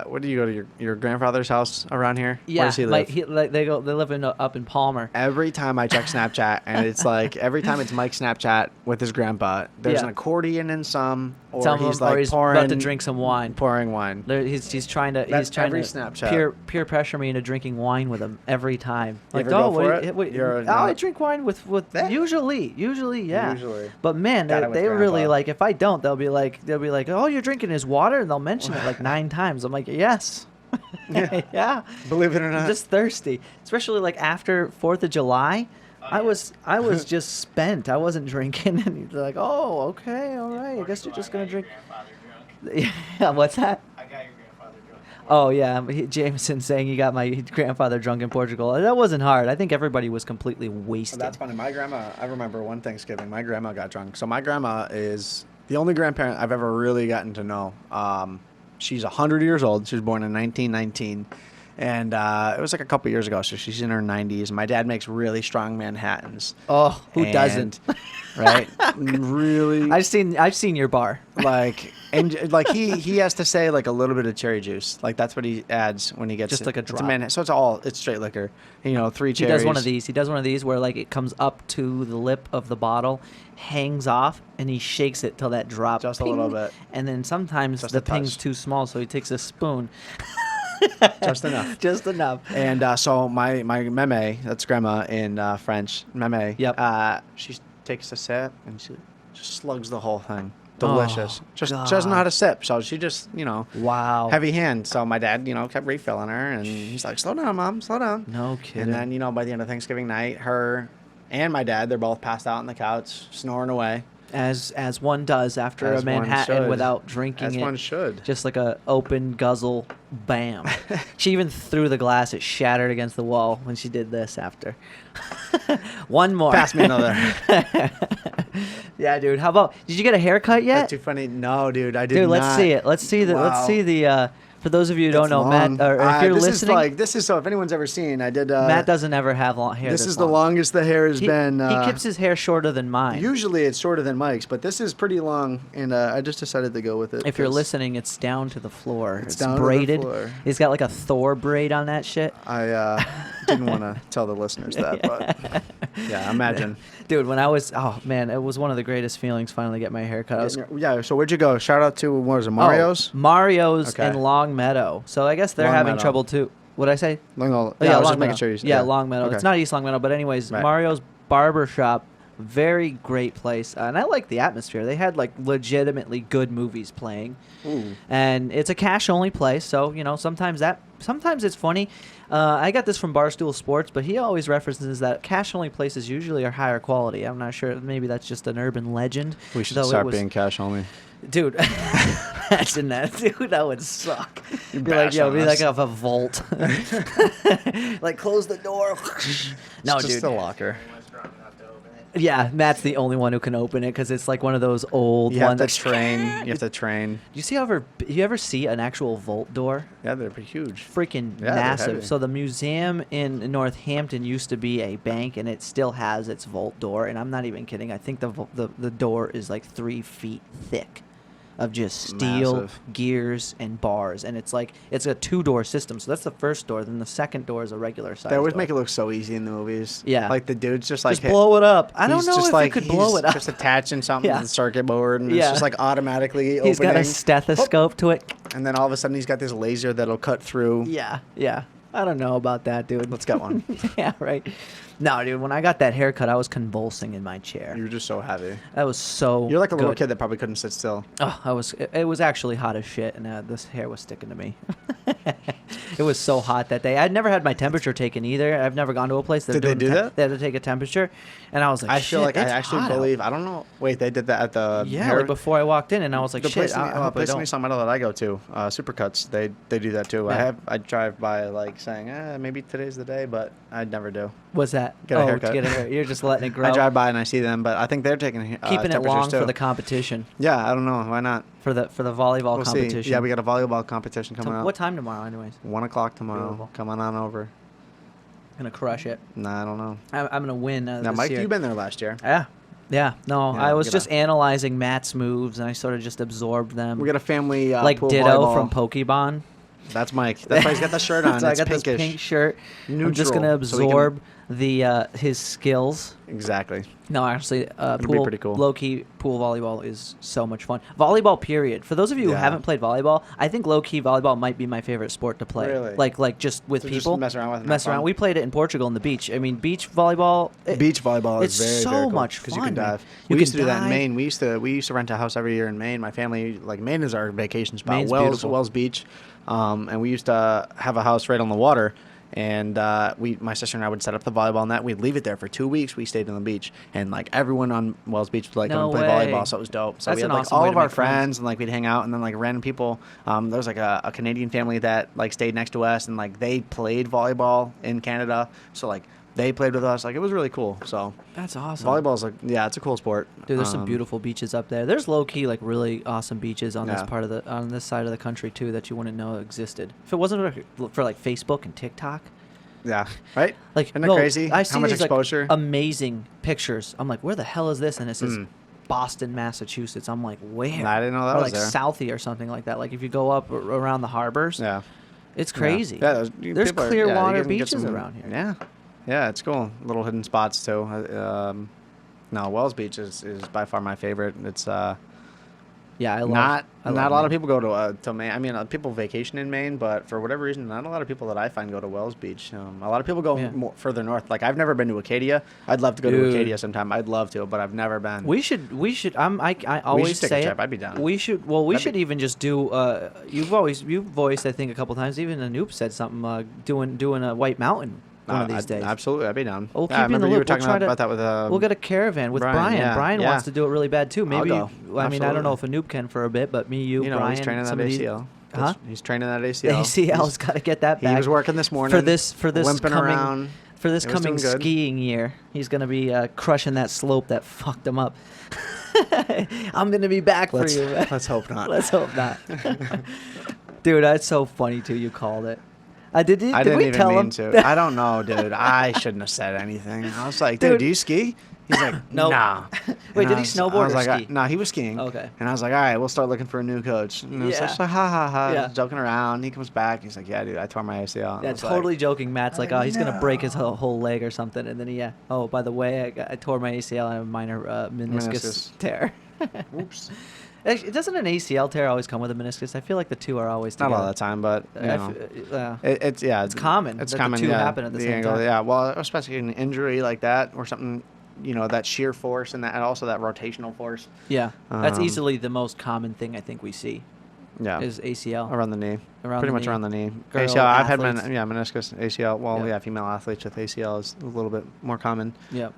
what do you go to your grandfather's house around here? Where Yeah, does he live? they live up in Palmer. Every time I check Snapchat, and it's like every time it's Mike's Snapchat with his grandpa, there's Yeah. an accordion in some, or Some of he's them- like or he's pouring, about to drink some wine. pouring wine. He's trying to That's every to Snapchat. peer pressure me into drinking wine with him every time. You Like, ever go for it? You're I not- drink wine with Yeah. usually, yeah. Usually. But man, Got it with they really Grandpa. like if I don't, they'll be like, oh, you're drinking his water, and they'll mention it like 9 times. I'm like, yes, Yeah. yeah. Believe it or I'm not. just thirsty, especially like after 4th of July. I was just spent. I wasn't drinking, and they're like, "Oh, okay, all right. I guess you're just gonna drink." Yeah, what's that? I got your grandfather drunk. Oh yeah, Jameson saying he got my grandfather drunk in Portugal. That wasn't hard. I think everybody was completely wasted. That's funny. My grandma, I remember one Thanksgiving, my grandma got drunk. So my grandma is the only grandparent I've ever really gotten to know. She's 100 years old. She was born in 1919. And it was like a couple years ago, so she's in her 90s. My dad makes really strong Manhattans. Oh, who And- doesn't? Right? Really? I've seen your bar. Like, and like he has to say like a little bit of cherry juice. Like that's what he adds when he gets Just it. like a It's drop. Manhattan. So it's straight liquor. 3 cherries. He does one of these. He does one of these where like it comes up to the lip of the bottle, hangs off, and he shakes it till that drop. Just a little ping, bit. And then sometimes Just the a touch. ping's too small, so he takes a spoon. Just enough. Just enough. And so my meme, that's grandma in French, meme. Yep. She takes a sip and she just slugs the whole thing. Delicious. Oh, She God. doesn't know how to sip, so she just Wow. heavy hand. So my dad kept refilling her, and he's like, "Slow down, mom, slow down." No kidding. And then by the end of Thanksgiving night, her and my dad, they're both passed out on the couch, snoring away. as one does after As a one Manhattan should. without drinking As it. one should. Just like a open guzzle, bam. She even threw the glass. It shattered against the wall when she did this after. One more. Pass me another. Yeah, dude. How about? Did you get a haircut yet? That's too funny. No, dude, I did Dude, not. let's see it. Let's see the. Let's Wow. see the. For those of you who don't It's know, long. Matt, or if you're listening, this is so. If anyone's ever seen, I did. Matt doesn't ever have long hair. This is the longest the hair has He, been. he keeps his hair shorter than mine. Usually it's shorter than Mike's, but this is pretty long, and I just decided to go with it. If you're 'cause listening, it's down to the floor. It's down to the braided. floor. He's got like a Thor braid on that shit. I didn't want to tell the listeners that, but yeah, imagine. Dude, when I was, oh man, it was one of the greatest feelings finally get my hair cut. I was, Yeah. So where'd you go? Shout out to what was it, Mario's? Mario's Okay. in Long Meadow. So I guess they're Long having Meadow. trouble too. What'd I say? Yeah, I was Long just making Meadow. sure you said. Yeah, Long Meadow. Okay. It's not East Long Meadow, but anyways, Right. Mario's Barber Shop, very great place, and I like the atmosphere. They had like legitimately good movies playing, Ooh. and it's a cash only place. So sometimes it's funny. I got this from Barstool Sports, but he always references that cash only places usually are higher quality. I'm not sure. Maybe that's just an urban legend. We should though it start was- being cash only. Dude, imagine that, dude. That would suck. Be like, bash yo, on be us. like of a vault. Like, close the door. No, It's just dude. a locker. Anyone's strong enough to open it. Yeah, Matt's the only one who can open it because it's like one of those old You have ones. to that- train. You have to train. You ever see an actual vault door? Yeah, they're pretty huge. Freaking Yeah, they're massive. heavy. So the museum in Northampton used to be a bank, and it still has its vault door. And I'm not even kidding. I think the door is like 3 feet thick. of just steel Massive. gears and bars, and it's a 2-door system. So that's the first door. Then the second door is a regular size. They always door. make it look so easy in the movies. Yeah. Like the dude's just like just blow it up. I don't he's know just if like, you could blow it up. Just attaching something Yeah. to the circuit board, and it's Yeah. just like automatically He's got a opening. stethoscope to it. And then all of a sudden he's got this laser that'll cut through. Yeah, yeah. I don't know about that, dude. Let's get one. Yeah, right. No, dude. When I got that haircut, I was convulsing in my chair. You were just so heavy. That was so. You're like a little good. kid that probably couldn't sit still. Oh, it was actually hot as shit, and this hair was sticking to me. It was so hot that day. I'd never had my temperature taken either. I've never gone to a place that Did they do that? They had to take a temperature, and I was like, I feel shit, like I it's actually hot out. believe. I don't know. Wait, they did that at the Yeah, hair. like before I walked in, and I was like, the shit. place, I hope I place in don't. East Long Meadow that I go to, Supercuts, they do that too. Yeah. I drive by like saying, maybe today's the day, but I never do. What's that? Get a To haircut. get a hair. You're just letting it grow. I drive by and I see them, but I think they're taking Keeping it temperatures long too. for the competition, Yeah, I don't know. Why not? for the volleyball We'll competition. see. Yeah, we got a volleyball competition coming up. What time tomorrow, anyways? 1 o'clock tomorrow. Beautiful. Come on over. Gonna crush it. Nah, I don't know. I'm gonna win. Now, this Mike, year. you've been there last year. Yeah. Yeah. No, Yeah, I was we just gotta- analyzing Matt's moves, and I sort of just absorbed them. We got a family like pool Ditto volleyball. from Pokemon. That's Mike. That's why he's got the shirt on. So I It's got pinkish. this pink shirt. I'm just Neutral, gonna so we can- absorb the his skills. Exactly. No, actually, It'll be pretty cool. low-key pool volleyball is so much fun. Volleyball, period. For those of you who Yeah. haven't played volleyball, I think low-key volleyball might be my favorite sport to play. Really? Like just with So just people. mess around with and Mess have around. fun? We played it in Portugal on the beach. I mean, beach volleyball. Beach volleyball it's is very, so very cool much because fun. you can man. dive. You We used to can do that in dive. Maine. We used to rent a house every year in Maine. My family, like Maine is our vacation spot. Maine's Wells beautiful. Beach, and we used to have a house right on the water. And my sister and I would set up the volleyball net. We'd leave it there for 2 weeks. We stayed on the beach, and like everyone on Wells Beach would like come No and play way. volleyball. So it was dope. So That's we had an like awesome all way of to our make friends. friends, and like we'd hang out, and then like random people. There was like a Canadian family that like stayed next to us, and like they played volleyball in Canada. So like they played with us. Like it was really cool. So That's awesome. volleyball's like it's a cool sport. Dude, there's some beautiful beaches up there. There's low key like really awesome beaches on Yeah. this side of the country too that you wouldn't know existed. If it wasn't for like Facebook and TikTok, Yeah, right? like Isn't that no, crazy? I How see much these, exposure? Like, amazing pictures. I'm like, where the hell is this? And it says Mm. Boston, Massachusetts. I'm like, where? I didn't know that or was like there. Southie or something like that. Like if you go up around the harbors, Yeah. it's crazy. Yeah, There's people clear you water can get beaches some- around here. Yeah. Yeah, it's cool. Little hidden spots too. No, Wells Beach is by far my favorite. It's Yeah, I love. not I love not a lot of Maine. people go to Maine. I mean, people vacation in Maine, but for whatever reason, not a lot of people that I find go to Wells Beach. A lot of people go Yeah. more, further north. Like I've never been to Acadia. I'd love to go to Dude. Acadia sometime. I'd love to, but I've never been. We should. I always take a say trip. it. I'd be down. We should. Well, we That'd should be- even just do. You've voiced I think a couple times. Even Anoop said something. Doing a White Mountain one of these days. Absolutely, I'd be down. We'll Yeah, I keep you in the remember you were loop. We'll talking try about to- that with. We'll get a caravan with Brian, Brian. yeah, Brian yeah. wants to do it really bad too. Maybe. go. I mean, I don't know if Absolutely. Anoop can for a bit, but me, you, You know, Brian, he's training that some of these- ACL. Huh? He's training that The ACL. ACL's got to get that back. He was working this morning for this limping coming around. for this He was coming doing good. skiing year. He's gonna be crushing that slope that fucked him up. I'm gonna be back for you, man. Let's hope not. Let's hope not. Dude, that's so funny too. You called it. Did I didn't we even tell mean him? to. I don't know, dude. I shouldn't have said anything. I was like, dude, Dude. do you ski? He's like, Nope. nah. Wait, And did I he was- snowboard I was or like, ski? No, he was skiing. Okay. And I was like, all right, we'll start looking for a new coach. And it was Yeah. just like, ha, ha, ha. Yeah. Joking around. He comes back. He's like, yeah, dude, I tore my ACL. And I Yeah, was totally like, joking. Matt's like, oh, he's gonna break his no. whole leg or something, and then oh, by the way, I tore my ACL. I have a minor meniscus Meniscus. tear. Oops. Actually, doesn't an ACL tear always come with a meniscus? I feel like the two are always Not together. all the time, but, you know. It's It's common It's that the common. two yeah, happen at the same angle, time. Yeah, well, especially an injury like that or something, that sheer force and also that rotational force. yeah. That's Um, easily the most common thing I think we see Yeah, is ACL. around the knee. Around Pretty the much knee. around the knee. Girl ACL. I've had athletes. meniscus, ACL. Well, Yeah. yeah, female athletes with ACL is a little bit more common. Yeah.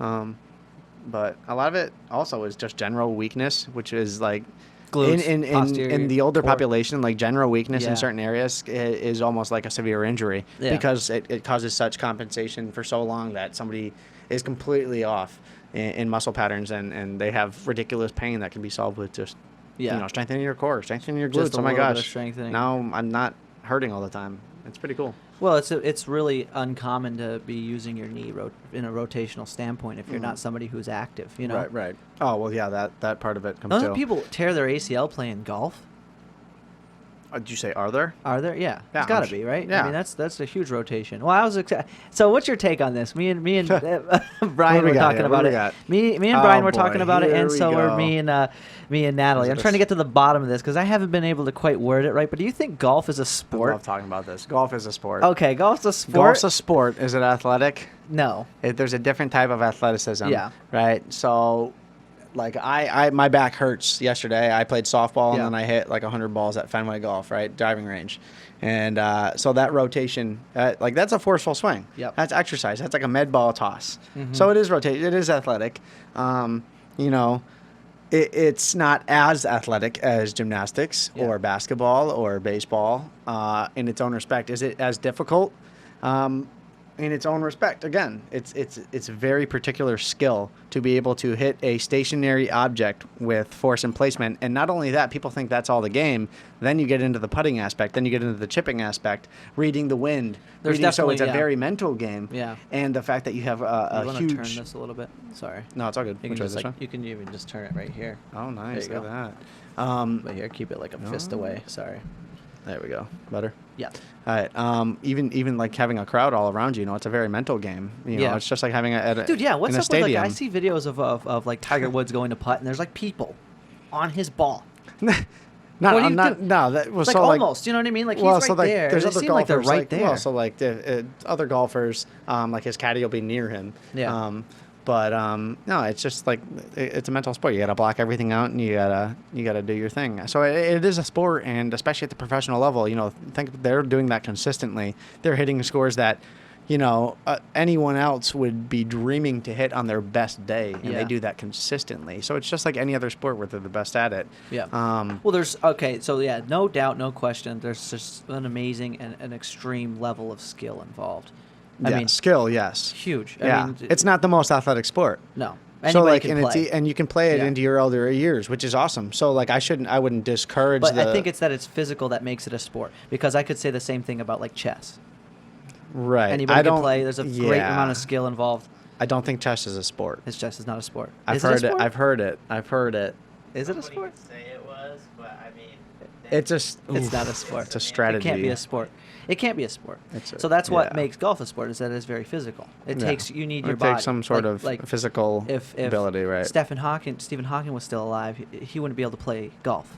But a lot of it also is just general weakness, which is like Glutes, in posterior, the older core. population, like general weakness Yeah. in certain areas is almost like a severe injury Yeah. because it causes such compensation for so long that somebody is completely off in muscle patterns and they have ridiculous pain that can be solved with just Yeah. strengthening your core, strengthening your Just glutes. a Oh my little bit of gosh! strengthening. Now I'm not hurting all the time. It's pretty cool. Well, it's really uncommon to be using your knee in a rotational standpoint if you're not somebody who's active, you know? Right. Oh, well, yeah, that part of it comes Don't too. people tear their ACL playing golf? Did you say, are there? Are there? Yeah, Yeah, it's got I'm to be, right? yeah. I mean, that's a huge rotation. Well, I was so. What's your take on this? Me and Brian were talking about it. Me and Brian were talking about it, and so were me and Natalie. I'm trying to get to the bottom of this because I haven't been able to quite word it right. But do you think golf is a I sport? love talking about this. Golf is a sport. Okay, golf's a sport. Golf's a sport. Is it athletic? No. There's a different type of athleticism. Yeah. Right. So, like my back hurts yesterday. I played softball and then I hit like 100 balls at Fenway Golf, right, driving range, and so that rotation, like that's a forceful swing. Yep. That's exercise. That's like a med ball toss. So it is rotation. It is athletic. You know, it's not as athletic as gymnastics or basketball or baseball in its own respect. Is it as difficult? In its own respect, again, it's a very particular skill to be able to hit a stationary object with force and placement. And not only that, people think that's all the game. Then you get into the putting aspect. Then you get into the chipping aspect, reading the wind. So it's a very mental game. Yeah. And the fact that you have a you huge. Want to turn this a little bit? Sorry. No, it's all good. You can, you can even just turn it right here. Oh, nice. There you Look at that. But here, keep it like a fist away. Sorry. There we go. Better. Yeah. All right. Even like having a crowd all around you, it's a very mental game. You know, it's just like having dude. Yeah. What's in a up stadium. with like I see videos of like Tiger Woods going to putt and there's like people on his ball. No. That was like so almost. You know what I mean? Like he's right there. There's they other seem golfers, like they're right there. Well, so like other golfers, like his caddy will be near him. Yeah. But no, it's just like it's a mental sport. You got to block everything out, and you gotta do your thing. So it is a sport, and especially at the professional level, think they're doing that consistently. They're hitting scores that, anyone else would be dreaming to hit on their best day, and they do that consistently. So it's just like any other sport where they're the best at it. Yeah. Well, so no doubt, no question. There's just an amazing and an extreme level of skill involved. I mean, skill, yes. Huge. Yeah. I mean, it's not the most athletic sport. No. Anybody can play. And you can play it into your elder years, which is awesome. So like I wouldn't discourage But I think it's that it's physical that makes it a sport. Because I could say the same thing about like chess. Right. Anybody can play. There's a great amount of skill involved. I don't think chess is a sport. Chess is not a sport. I've heard it. Is it a sport? Would say it was, but I mean, It's just. It's not a sport. It's a strategy. It can't be a sport. It can't be a sport. So that's what makes golf a sport, is that it's very physical. It takes, you need your body. It takes some sort of physical ability, right? Stephen Hawking was still alive, he wouldn't be able to play golf,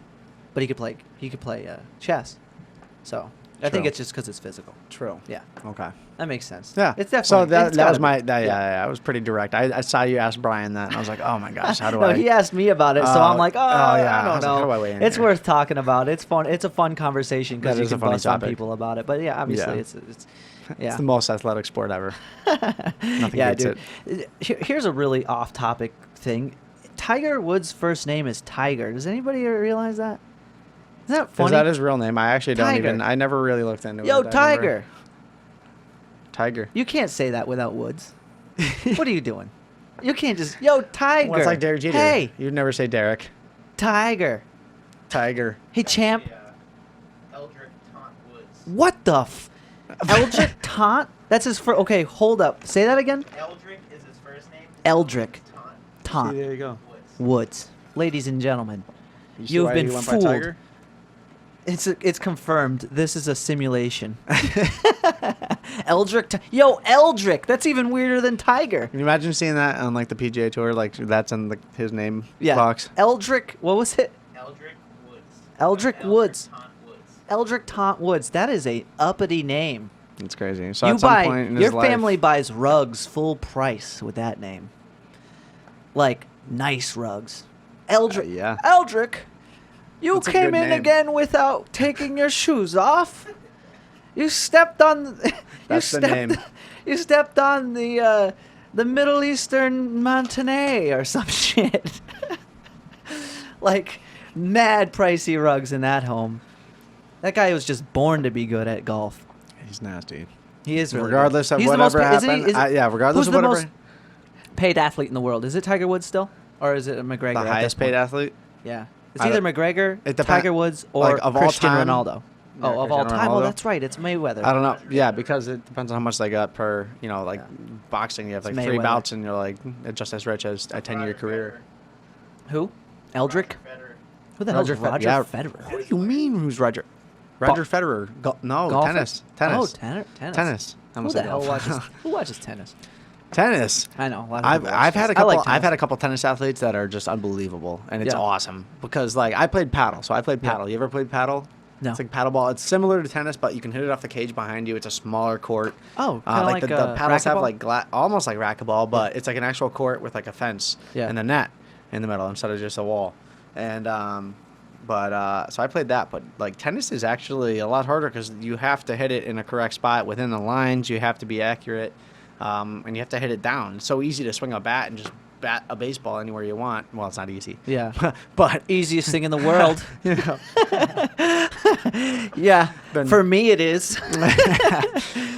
but he could play chess. So I think it's just because it's physical. True. Yeah. Okay. That makes sense. Yeah. It's definitely. So that was my. I was pretty direct. I saw you ask Brian that, and I was like, oh my gosh, how do I? No, he asked me about it, so I'm like, I don't know. How do I weigh in it's here? worth talking about. It's fun. It's a fun conversation because you can bust on topic. people about it. But yeah, obviously, it's It's the most athletic sport ever. Nothing beats it. Here's a really off-topic thing. Tiger Woods' first name is Tiger. Does anybody realize that? Isn't that funny? Is that his real name? I actually don't Tiger. even. I never really looked into it. Yo, Tiger. Tiger. You can't say that without Woods. What are you doing? You can't just, yo, Tiger. Well, it's like Derek Jeter. Hey. You'd never say Derek. Tiger. Hey, champ. Eldrick Taunt Woods. What the Eldrick Taunt? That's his first. Okay, hold up. Say that again. Eldrick is his first name. Eldrick See, Taunt there you go. Woods. Ladies and gentlemen, You see you've why been he went by fooled. Tiger? It's confirmed. This is a simulation. Eldrick. Yo, Eldrick. That's even weirder than Tiger. Can you imagine seeing that on like the PGA Tour? Like that's in his name box. Eldrick. What was it? Eldrick Woods. Eldrick Woods. Taunt Woods. Eldrick Taunt Woods. That is a uppity name. It's crazy. So at some point in his your life, family buys rugs full price with that name. Like nice rugs. Eldrick. yeah. Eldrick. You That's a came good in name. again without taking your shoes off. You stepped on. That's the name. You stepped on the Middle Eastern Montenay or some shit. Like mad pricey rugs in that home. That guy was just born to be good at golf. He's nasty. He is really regardless good. of He's the most whatever pa- happened. is he- Regardless who's of the whatever. most paid athlete in the world? Is it Tiger Woods still, or is it McGregor? The at this highest paid point? athlete. Yeah, it's either McGregor, It depends. Tiger Woods, or Like, of all Cristiano time, Ronaldo. Oh, of all Cristiano time. Oh, Ronaldo. that's right. It's Mayweather. I don't know. Yeah, because it depends on how much they got per, boxing. You have It's like 3 Mayweather. bouts and you're like just as rich as a 10-year career. Who? Eldrick? Federer. Who the hell's Roger Yeah. Federer? What do you mean? Who's Roger? Roger Federer. No, Golfer? tennis. Oh, tennis. tennis. I Who almost the said hell golf. watches? Who watches tennis? Tennis. I know. A lot of people watch I've had a tennis. couple. I like tennis. I've had a couple tennis athletes that are just unbelievable, and it's Yeah. awesome because like I played paddle, so I played Yeah. paddle. You ever played paddle? No. It's like paddle ball. It's similar to tennis, but you can hit it off the cage behind you. It's a smaller court. Oh, kind of like like, the paddles have racquetball? like almost like racquetball, but it's like an actual court with like a fence Yeah. and a net in the middle instead of just a wall. And so I played that, but like tennis is actually a lot harder because you have to hit it in a correct spot within the lines. You have to be accurate, and you have to hit it down. It's so easy to swing a bat and just bat a baseball anywhere you want. Well, it's not easy. Yeah. but Easiest thing in the world. you know, Yeah. Then- For me, it is.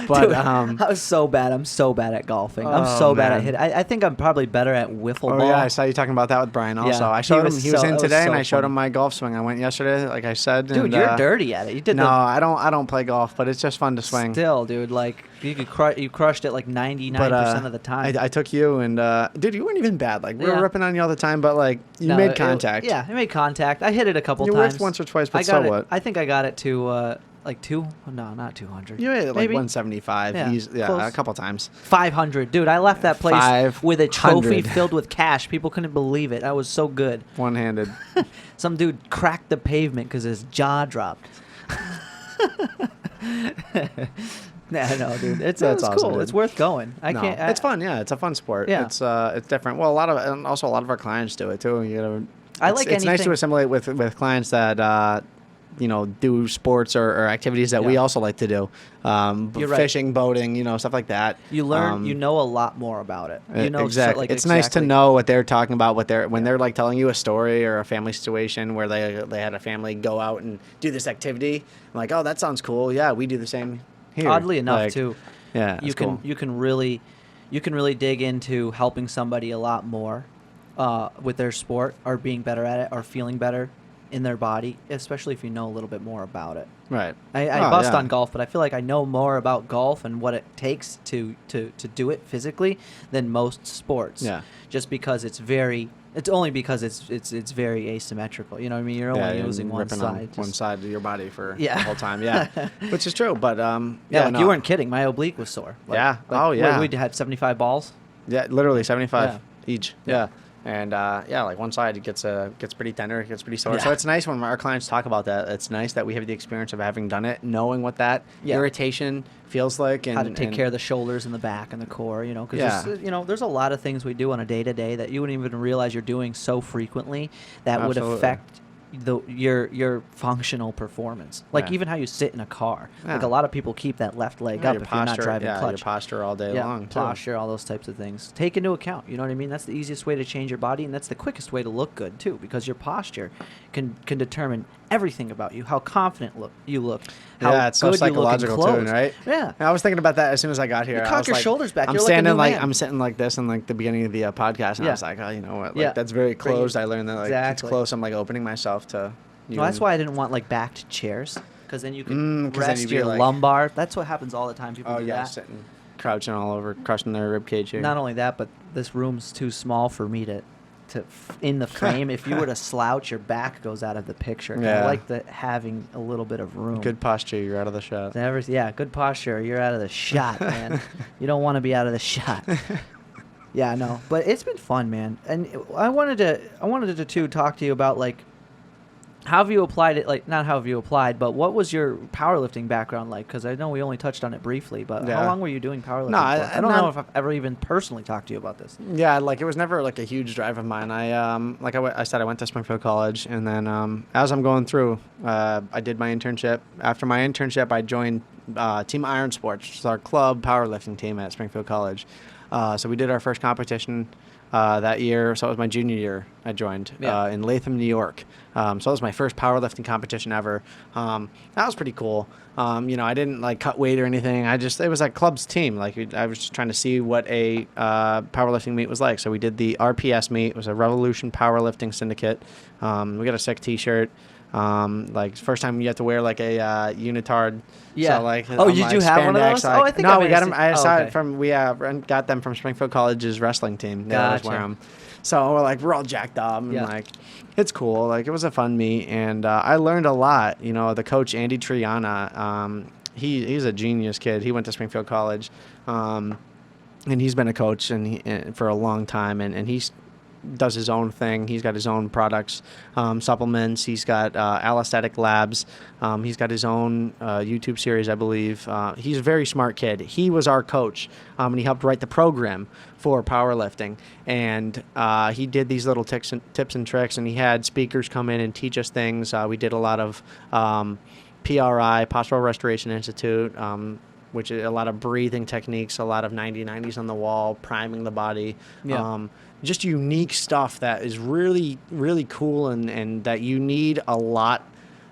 but Dude, I was so bad. I'm so bad at golfing. I'm Oh, so bad at man. hitting. I think I'm probably better at wiffle oh ball. yeah, I saw you talking about that with Brian. Also, Yeah, I showed he him. was He was so- in that was today, and so I showed funny. him my golf swing. I went yesterday, like I said. Dude, and, you're dirty at it. You did No, the I don't play golf, but it's just fun to swing. still, dude. Like you crushed it like 99% But of the time. I took you and dude, you weren't even bad. Like we Yeah. were ripping on you all the time, but like you No, made contact. yeah, I made contact. I hit it a couple You times. whiffed once or twice, but I so got it. what? I think I got it to like two. No, not 200. You hit it like Maybe 175. Yeah, Yeah, close. a couple times. 500, dude. I left that place 500. with a trophy filled with cash. People couldn't believe it. I was so good. One-handed. Some dude cracked the pavement because his jaw dropped. Nah, no, dude. It's That's awesome, cool. dude. It's worth going. I No, can't. it's fun. Yeah, it's a fun sport. Yeah. It's different. Well, and also a lot of our clients do it too. I It's like nice anything- to assimilate with clients that do sports or activities that we Yeah. also like to do. You're right. Fishing, boating, stuff like that. You learn. You know a lot more about it. You know exactly. It's nice to know what they're talking about. When they're like telling you a story or a family situation where they had a family go out and do this activity. I'm like, oh, that sounds cool. Yeah, we do the same here. Oddly enough, Like, too. Yeah, you it's can cool. you can really dig into helping somebody a lot more with their sport or being better at it or feeling better in their body, especially if you know a little bit more about it. Right. I Oh, bust yeah. on golf, but I feel like I know more about golf and what it takes to do it physically than most sports. Yeah. Just because it's only because it's very asymmetrical. You know what I mean? You're only you're using one ripping side. on one just- side of your body for Yeah. the whole time. Yeah, which is true. But Yeah, like no. you weren't kidding. My oblique was sore. Yeah. Like, Oh, yeah. We had 75 balls. Yeah, literally 75 Yeah. each. Yeah. And like one side gets pretty tender, it gets pretty sore. Yeah. So it's nice when our clients talk about that. It's nice that we have the experience of having done it, knowing what that Yeah. irritation feels like, and How to take care of the shoulders and the back and the core, because Yeah. there's a lot of things we do on a day-to-day that you wouldn't even realize you're doing so frequently that would Absolutely. affect your functional performance. Like Yeah. even how you sit in a car. Yeah. Like a lot of people keep that left leg Yeah, up your if you're not posture, driving your clutch. posture all day Yeah, long. Too. posture, all those types of things. Take into account, you know what I mean? That's the easiest way to change your body, and that's the quickest way to look good too, because your posture can determine everything about you, how confident you look, how Yeah, it's so good you look in psychological too, clothes. right? Yeah. I was thinking about that as soon as I got here. You I cock was your like- shoulders back, I'm you're like a standing new like man. I'm sitting like this in like the beginning of the podcast, and Yeah. I was like, oh, you know what? Like, Yeah. that's very Bring it- closed. I learned that like it's Exactly. close. I'm like opening myself to. You Well, that's and- why I didn't want like backed chairs, because then you can 'cause then rest you'd be your like- lumbar. That's what happens all the time. People Oh do yeah, that. sitting, crouching all over, crushing their rib cage here. Not only that, but this room's too small for me to in the frame. If you were to slouch, your back goes out of the picture. And I Yeah. like having a little bit of room. Good posture. You're out of the shot. Good posture. You're out of the shot, man. You don't want to be out of the shot. Yeah, no, but it's been fun, man. And I wanted to too talk to you about like how have you applied it? Like not how have you applied, but what was your powerlifting background like? Because I know we only touched on it briefly, but Yeah. how long were you doing powerlifting? No, for? I don't not- know if I've ever even personally talked to you about this. Yeah, like it was never like a huge drive of mine. I said I went to Springfield College, and then as I'm going through, I did my internship. After my internship, I joined Team Iron Sports, which is our club powerlifting team at Springfield College. So we did our first competition that year. So it was my junior year. I joined in Latham, New York. So it was my first powerlifting competition ever. That was pretty cool. I didn't like cut weight or anything. It was like club's team. Like I was just trying to see what a powerlifting meet was like. So we did the RPS meet. It was a Revolution Powerlifting Syndicate. We got a sick T-shirt. Like first time you have to wear like a unitard. Yeah. So like, Oh, I'm you like do have one of spandex, those? like- Oh, I think no, I we may got have them. seen- I oh, saw okay. it from got them from Springfield College's wrestling team. They always wear Gotcha. them. So we're all jacked up and Yeah. like, it's cool. Like it was a fun meet and I learned a lot. You know, the coach Andy Triana, he's a genius kid. He went to Springfield College, and he's been a coach for a long time, and he's does his own thing. He's got his own products, supplements. He's got allostatic labs. He's got his own YouTube series, I believe. He's a very smart kid. He was our coach, and he helped write the program for powerlifting. And he did these little tips and tricks, and he had speakers come in and teach us things. We did a lot of PRI, Postural Restoration Institute, which is a lot of breathing techniques, a lot of 90-90s on the wall, priming the body. Yeah. Just unique stuff that is really, really cool and that you need a lot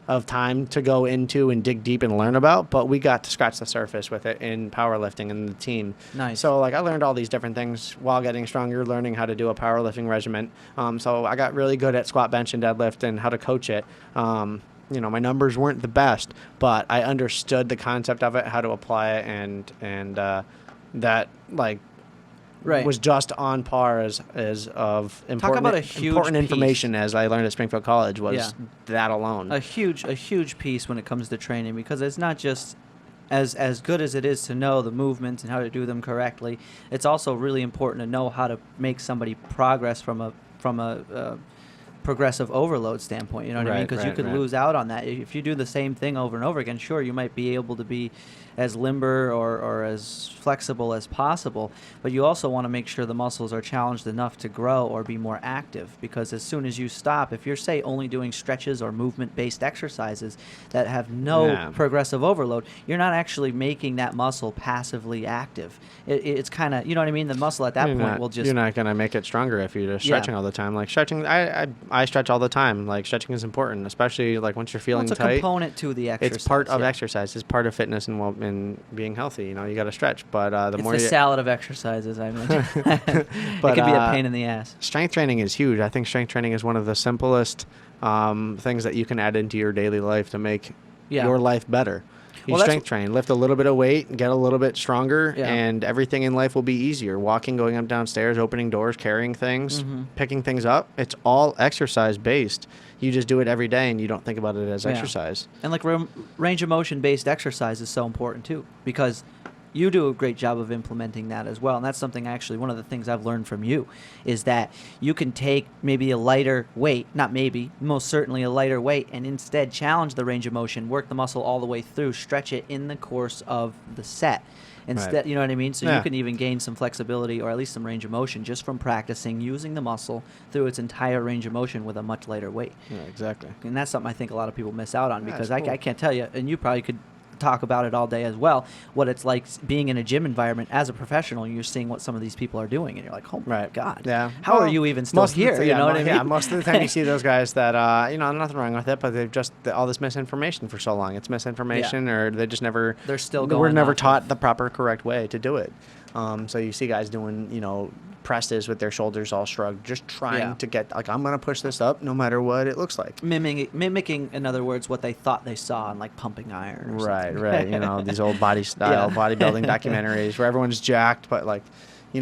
of time to go into and dig deep and learn about. But we got to scratch the surface with it in powerlifting and the team. Nice. So like I learned all these different things while getting stronger, learning how to do a powerlifting regimen. So I got really good at squat, bench, and deadlift and how to coach it. You know, my numbers weren't the best, but I understood the concept of it, how to apply it, and that like Right. was just on par as of important, about a huge important piece. information as I learned at Springfield College was Yeah. that alone. a huge piece when it comes to training, because it's not just as good as it is to know the movements and how to do them correctly. It's also really important to know how to make somebody progress from a progressive overload standpoint. You know what I mean? Right, Because you right, could right. lose out on that if you do the same thing over and over again. Sure, you might be able to be as limber or as flexible as possible, but you also want to make sure the muscles are challenged enough to grow or be more active, because as soon as you stop, if you're, say, only doing stretches or movement-based exercises that have no Yeah. progressive overload, you're not actually making that muscle passively active. It's kind of, you know what I mean? The muscle at that You're point not, will just... you're not gonna make it stronger if you're just Yeah. stretching all the time. Like stretching, I stretch all the time. Like stretching is important, especially like once you're feeling Well, it's a tight. component to the exercise. It's part of yeah. exercise. It's part of fitness and being healthy. You know, you got to stretch. But the It's more the you, salad of exercises, I mean. It But, can be a pain in the ass. strength training is huge. I think strength training is one of the simplest things that you can add into your daily life to make Yeah. your life better. You Well, that's strength train, lift a little bit of weight, get a little bit stronger, Yeah. and everything in life will be easier. Walking, going up, downstairs, opening doors, carrying things, Mhm. picking things up. It's all exercise based. You just do it every day, and you don't think about it as Yeah. exercise. And like range of motion based exercise is so important too, because you do a great job of implementing that as well. And that's something actually, one of the things I've learned from you is that you can take maybe a lighter weight, not maybe, most certainly a lighter weight, and instead challenge the range of motion, work the muscle all the way through, stretch it in the course of the set. Instead, Right. you know what I mean? So Yeah. you can even gain some flexibility or at least some range of motion just from practicing using the muscle through its entire range of motion with a much lighter weight. Yeah, exactly. And that's something I think a lot of people miss out on, Yeah, because it's cool. I can't tell you, and you probably could talk about it all day as well, what it's like being in a gym environment as a professional, and you're seeing what some of these people are doing, and you're like, oh my Right. God, Yeah. how are Well, you even still most of the here? ti- You yeah, know what I mean? Yeah, most of the time you see those guys that, nothing wrong with it, but they've just all this misinformation for so long. It's misinformation, or they just never. They're still We're going never off of- taught the proper, correct way to do it. So you see guys doing, presses with their shoulders all shrugged, just trying Yeah. to get like, I'm gonna push this up no matter what it looks like. Mimicking, in other words, what they thought they saw in like pumping iron. Or Right, something. right. These old body style Yeah. bodybuilding documentaries where everyone's jacked, but like,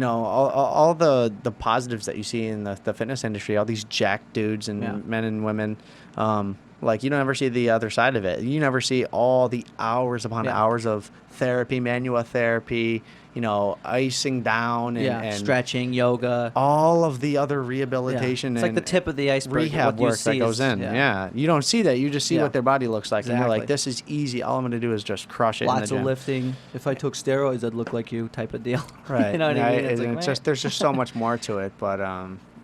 all the positives that you see in the fitness industry, all these jacked dudes and Yeah. men and women, like you don't ever see the other side of it. You never see all the hours upon Yeah. hours of therapy, manual therapy, icing down and stretching, yoga. all of the other rehabilitation. It's like the and tip of the iceberg. rehab What you work that see goes is- in. Yeah. You don't see that. You just see Yeah. what their body looks like. And you're like, Exactly. this is easy. All I'm going to do is just crush it Lots in the of gym. lifting. If I took steroids, I'd look like you, type of deal. Right. You know what Yeah, I mean? it's like, man. just there's just so much more to it. But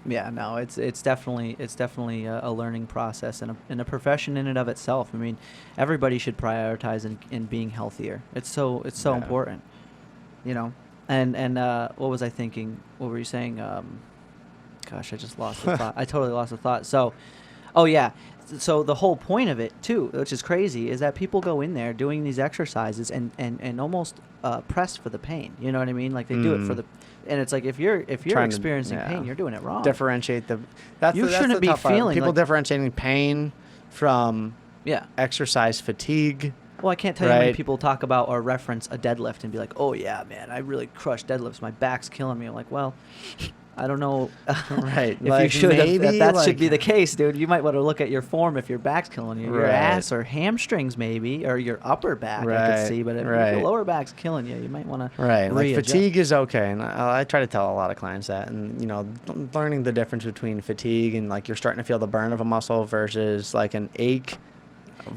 Yeah, no, it's definitely a learning process and a profession in and of itself. I mean, everybody should prioritize in being healthier. It's so Yeah. important, And what was I thinking? What were you saying? Gosh, I just lost the thought. I totally lost the thought. So, oh yeah. So the whole point of it too, which is crazy, is that people go in there doing these exercises and almost press for the pain. You know what I mean? Like they do it for the, and it's like if you're Trying to- experiencing yeah. pain, you're doing it wrong. differentiate the. That's You the, that's shouldn't the be tough part. feeling people like- differentiating pain from Yeah. exercise fatigue. Well, I can't tell you how many Right. people talk about or reference a deadlift and be like, "Oh yeah, man, I really crushed deadlifts. My back's killing me." I'm like, well, I don't know Right. if you Like, should have. maybe, That should like- be the case, dude. You might want to look at your form if your back's killing you. Your Right. ass or hamstrings maybe, or your upper back. I Right, could see, but if right. your lower back's killing you, you might want to Right, like readjust. fatigue is okay, and I try to tell a lot of clients that, and learning the difference between fatigue and like you're starting to feel the burn of a muscle versus like an ache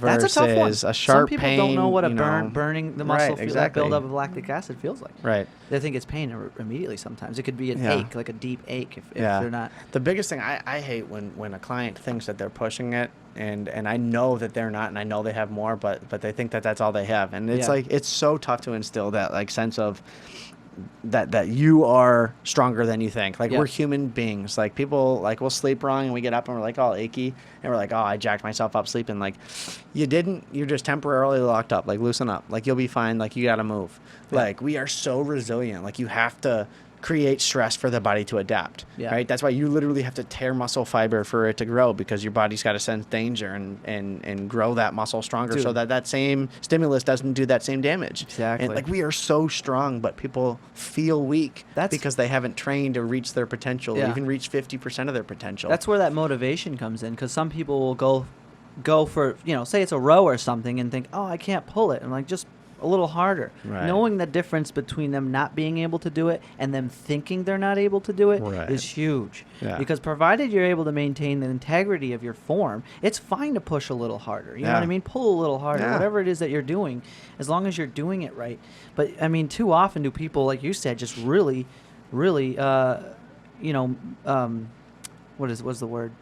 That's versus a tough one. a Some sharp people pain. don't know what a you know. burning the muscle Right, feel, that exactly. buildup of lactic acid feels like. Right. They think it's pain immediately. Sometimes it could be an Yeah. ache, like a deep ache, if Yeah. they're not. The biggest thing I hate when a client thinks that they're pushing it, and I know that they're not, and I know they have more, but they think that that's all they have, and it's Yeah. like it's so tough to instill that like sense of that you are stronger than you think. Like Yeah. we're human beings. Like people like we'll sleep wrong and we get up and we're like all achy and we're like, oh, I jacked myself up sleeping. Like you didn't. You're just temporarily locked up. Like loosen up. Like you'll be fine. Like you got to move. Yeah. Like we are so resilient. Like you have to create stress for the body to adapt. Yeah. Right. That's why you literally have to tear muscle fiber for it to grow, because your body's got to sense danger and grow that muscle stronger, so Dude. that same stimulus doesn't do that same damage. Exactly. And like we are so strong, but people feel weak because they haven't trained to reach their potential, or Yeah. even reach 50% of their potential. That's where that motivation comes in, because some people will go for, say it's a row or something and think, oh, I can't pull it. I'm like, just a little harder. Right. Knowing the difference between them not being able to do it and them thinking they're not able to do it Right. is huge. Yeah. Because provided you're able to maintain the integrity of your form, it's fine to push a little harder. You know what I Yeah. mean? Pull a little harder, Yeah. whatever it is that you're doing, as long as you're doing it right. But I mean, too often do people, like you said, just really, really, what's the word?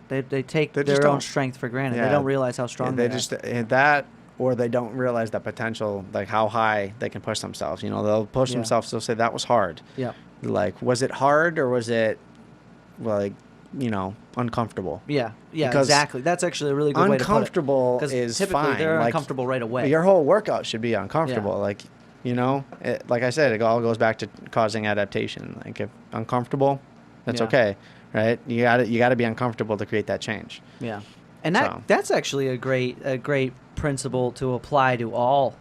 They take They just their own don't- strength for granted. Yeah. They don't realize how strong they they just are. that, or they don't realize that potential, like how high they can push themselves. They'll push Yeah. themselves. They'll say that was hard. Yeah. Like, was it hard or was it like uncomfortable? Yeah, Because exactly. That's actually a really good way to put it. Uncomfortable 'Cause is typically fine. they're Like, uncomfortable right away. Your whole workout should be uncomfortable. Yeah. Like, like I said, it all goes back to causing adaptation. Like if uncomfortable, that's Yeah. okay, right? You got to be uncomfortable to create that change. Yeah, and So. that's actually a great principle to apply to all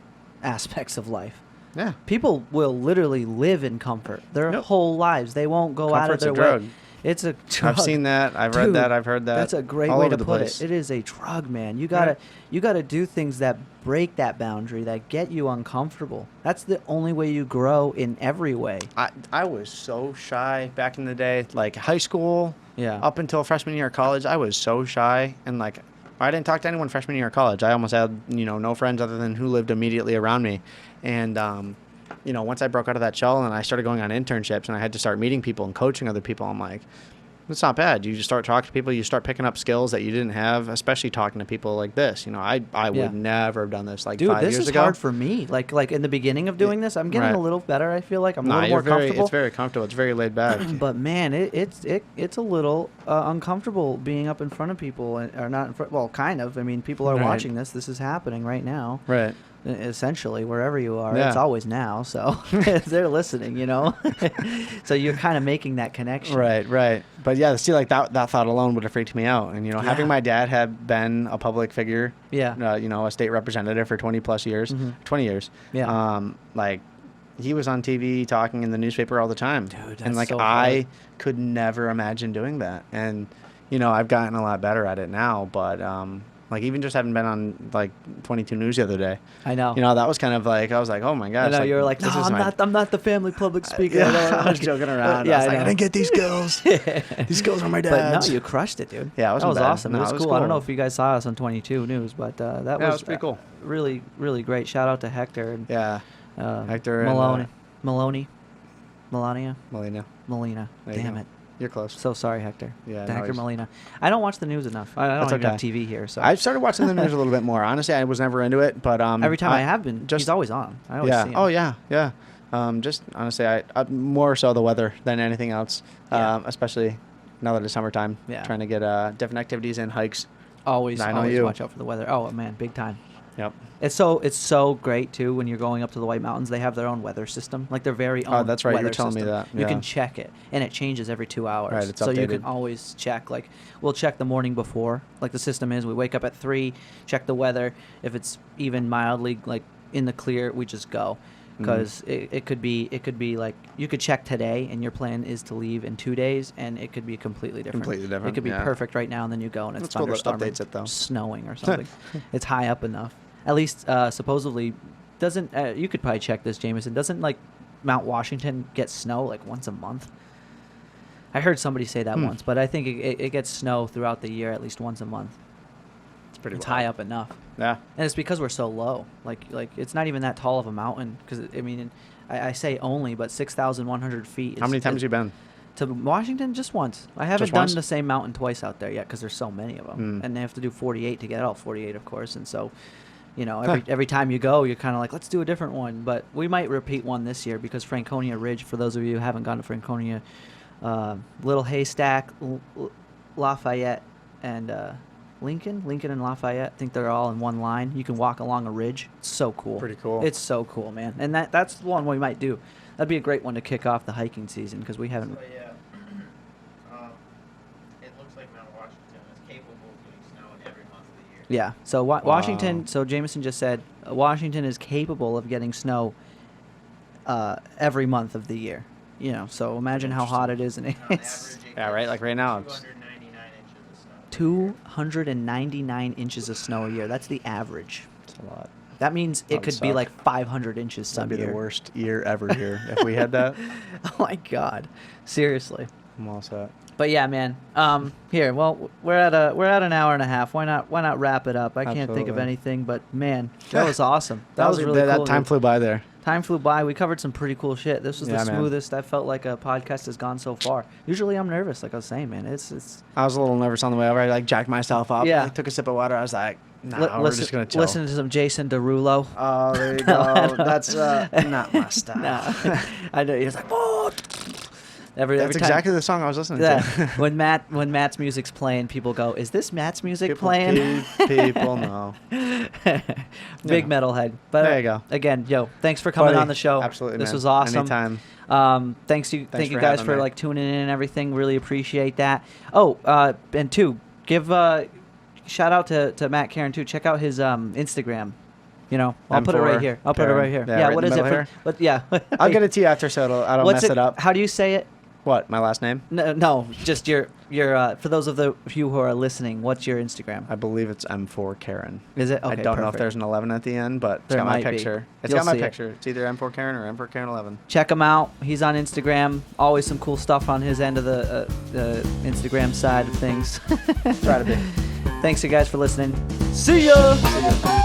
aspects of life. Yeah. People will literally live in comfort their Yep. whole lives. They won't go out of Comfort's a their drug. way. It's a drug. I've seen that. I've Dude, read that. I've heard that. That's a great all way over to the put place. it. It is a drug, man. You gotta do things that break that boundary, that get you uncomfortable. That's the only way you grow in every way. I was so shy back in the day, like high school, Yeah. up until freshman year of college. I was so shy, and like I didn't talk to anyone freshman year of college. I almost had no friends other than who lived immediately around me, and once I broke out of that shell and I started going on internships and I had to start meeting people and coaching other people, I'm like, it's not bad. You just start talking to people, you start picking up skills that you didn't have, especially talking to people like this. I Yeah. would never have done this like Dude, 5 this years is ago. hard for me. Like in the beginning of doing this, I'm getting Right. a little better. I feel like I'm a Nah, little more you're very, comfortable. it's very comfortable. It's very laid back. But man, it's a little uncomfortable being up in front of people, or not in front. Well, kind of. I mean, people are Right. watching this. This is happening right now. Right. Essentially, wherever you are, Yeah. it's always now. So they're listening, So you're kind of making that connection. Right. But yeah, see, like that thought alone would have freaked me out. And Yeah. having my dad have been a public figure, Yeah. a state representative for 20 plus years, Mhm. 20 years. Yeah. Like he was on TV talking in the newspaper all the time. Dude, and that's like so I hard. could never imagine doing that. And I've gotten a lot better at it now, but like even just having been on like 22 News the other day, I know. that was kind of like I was like, oh my I gosh. know you're like, no, this is I'm not the family public speaker. Yeah, I was joking around. Yeah, I was like, know. I didn't get these skills. These skills are my dad's. But no, you crushed it, dude. Yeah, it that wasn't was bad. awesome. No, It was it was cool. I don't know cool. if you guys saw us on 22 News, but that Yeah, it was was pretty cool. Really, really great. Shout out to Hector and Yeah, Hector Melania. and Melina. Melina. There you Damn go. it. You're close. So sorry, Hector. Yeah, To no Hector worries. Molina. I don't watch the news enough. I don't That's even okay. have TV here, so I've started watching the news a little bit more. Honestly, I was never into it, but every time I have been, just he's always on. I always yeah. see him. Oh yeah. Just honestly, I more so the weather than anything else. Yeah. Especially now that it's summertime. Yeah. Trying to get different activities and hikes. Always I know always you. watch out for the weather. Oh man, big time. Yep. It's so great too when you're going up to the White Mountains. They have their own weather system, like their very own. Oh, that's right. You were weather telling me system. that. You Yeah. can check it, and it changes every 2 hours. Right, it's so you can updated. always check. Like we'll check the morning before. Like the system is, we wake up at 3, check the weather. If it's even mildly like in the clear, we just go. Because it could be like you could check today and your plan is to leave in 2 days, and it could be completely different. Completely different, It could be yeah. perfect right now, and then you go and it's That's cool that it thunderstorming, updates it, though. snowing or something. It's high up enough. At least supposedly doesn't. You could probably check this, Jameson. Doesn't like Mount Washington get snow like once a month? I heard somebody say that once, but I think it gets snow throughout the year at least once a month. It's pretty. It's wild. high up enough. Yeah. And it's because we're so low. Like it's not even that tall of a mountain. Because I mean, I say only, but 6,100 feet. How many times you been? To Washington? Just once. I haven't Just done once? the same mountain twice out there yet because there's so many of them, and they have to do 48 to get all 48, of course. And so, you know, every time you go, you're kind of like, let's do a different one. But we might repeat one this year because Franconia Ridge. For those of you who haven't gone to Franconia, Little Haystack, Lafayette, and Lincoln and Lafayette. I think they're all in one line. You can walk along a ridge. It's so cool. Pretty cool. It's so cool, man. And that's the one we might do. That'd be a great one to kick off the hiking season because we haven't. So, yeah. It looks like Mount Washington is capable of getting snow in every month of the year. Yeah. So Washington. So Jameson just said Washington is capable of getting snow every month of the year. You know. So imagine how hot it is, and On it's average, it Yeah, right, gets like right now, it's- 299 inches of snow. 299 inches of snow a year. That's the average. It's a lot. That means it That would could be suck. like 500 inches some That'd be year. the worst year ever here if we had that. Oh my God, seriously. I'm all set. But yeah, man. Here, well, we're at an hour and a half. Why not wrap it up? I can't think of Absolutely. anything, but man, that was awesome. That was really that cool. time flew by there. Time flew by. We covered some pretty cool shit. This was Yeah, the man. smoothest I felt like a podcast has gone so far. Usually I'm nervous, like I was saying, man. It's I was a little nervous on the way over. I like jacked myself up. Yeah. I took a sip of water. I was like, nah, we're listen, just gonna chill. listen to some Jason Derulo. Oh, there you go. That's not my style. Nah. I know. He was like, whoa. Every That's time, exactly the song I was listening Yeah. to. when Matt's music's playing, people go, "Is this Matt's music playing?" People know. Big Yeah. metalhead. But There you go. Again, thanks for coming Buddy, on the show. absolutely, This man. was awesome. Anytime. Thank you for guys having for me. like tuning in and everything. Really appreciate that. Oh, and two, give shout out to Matt Caron too. Check out his Instagram. You know, I'll put it right M4 here. I'll put it right here. Caron. Yeah, right what in is the it? middle What? Yeah. I'll get it to you after so I don't What's mess it up. How do you say it? What, my last name? No, just your for those of you who are listening, what's your Instagram? I believe it's M4 Karen. Is it? Okay, I don't know if perfect. there's an 11 at the end, but it's There got my might be. picture. It's You'll got my see it. picture. It's either M4 Karen or M4 Karen 11. Check him out. He's on Instagram. Always some cool stuff on his end of the Instagram side of things. Try to be. Thanks you guys for listening. See ya. See ya.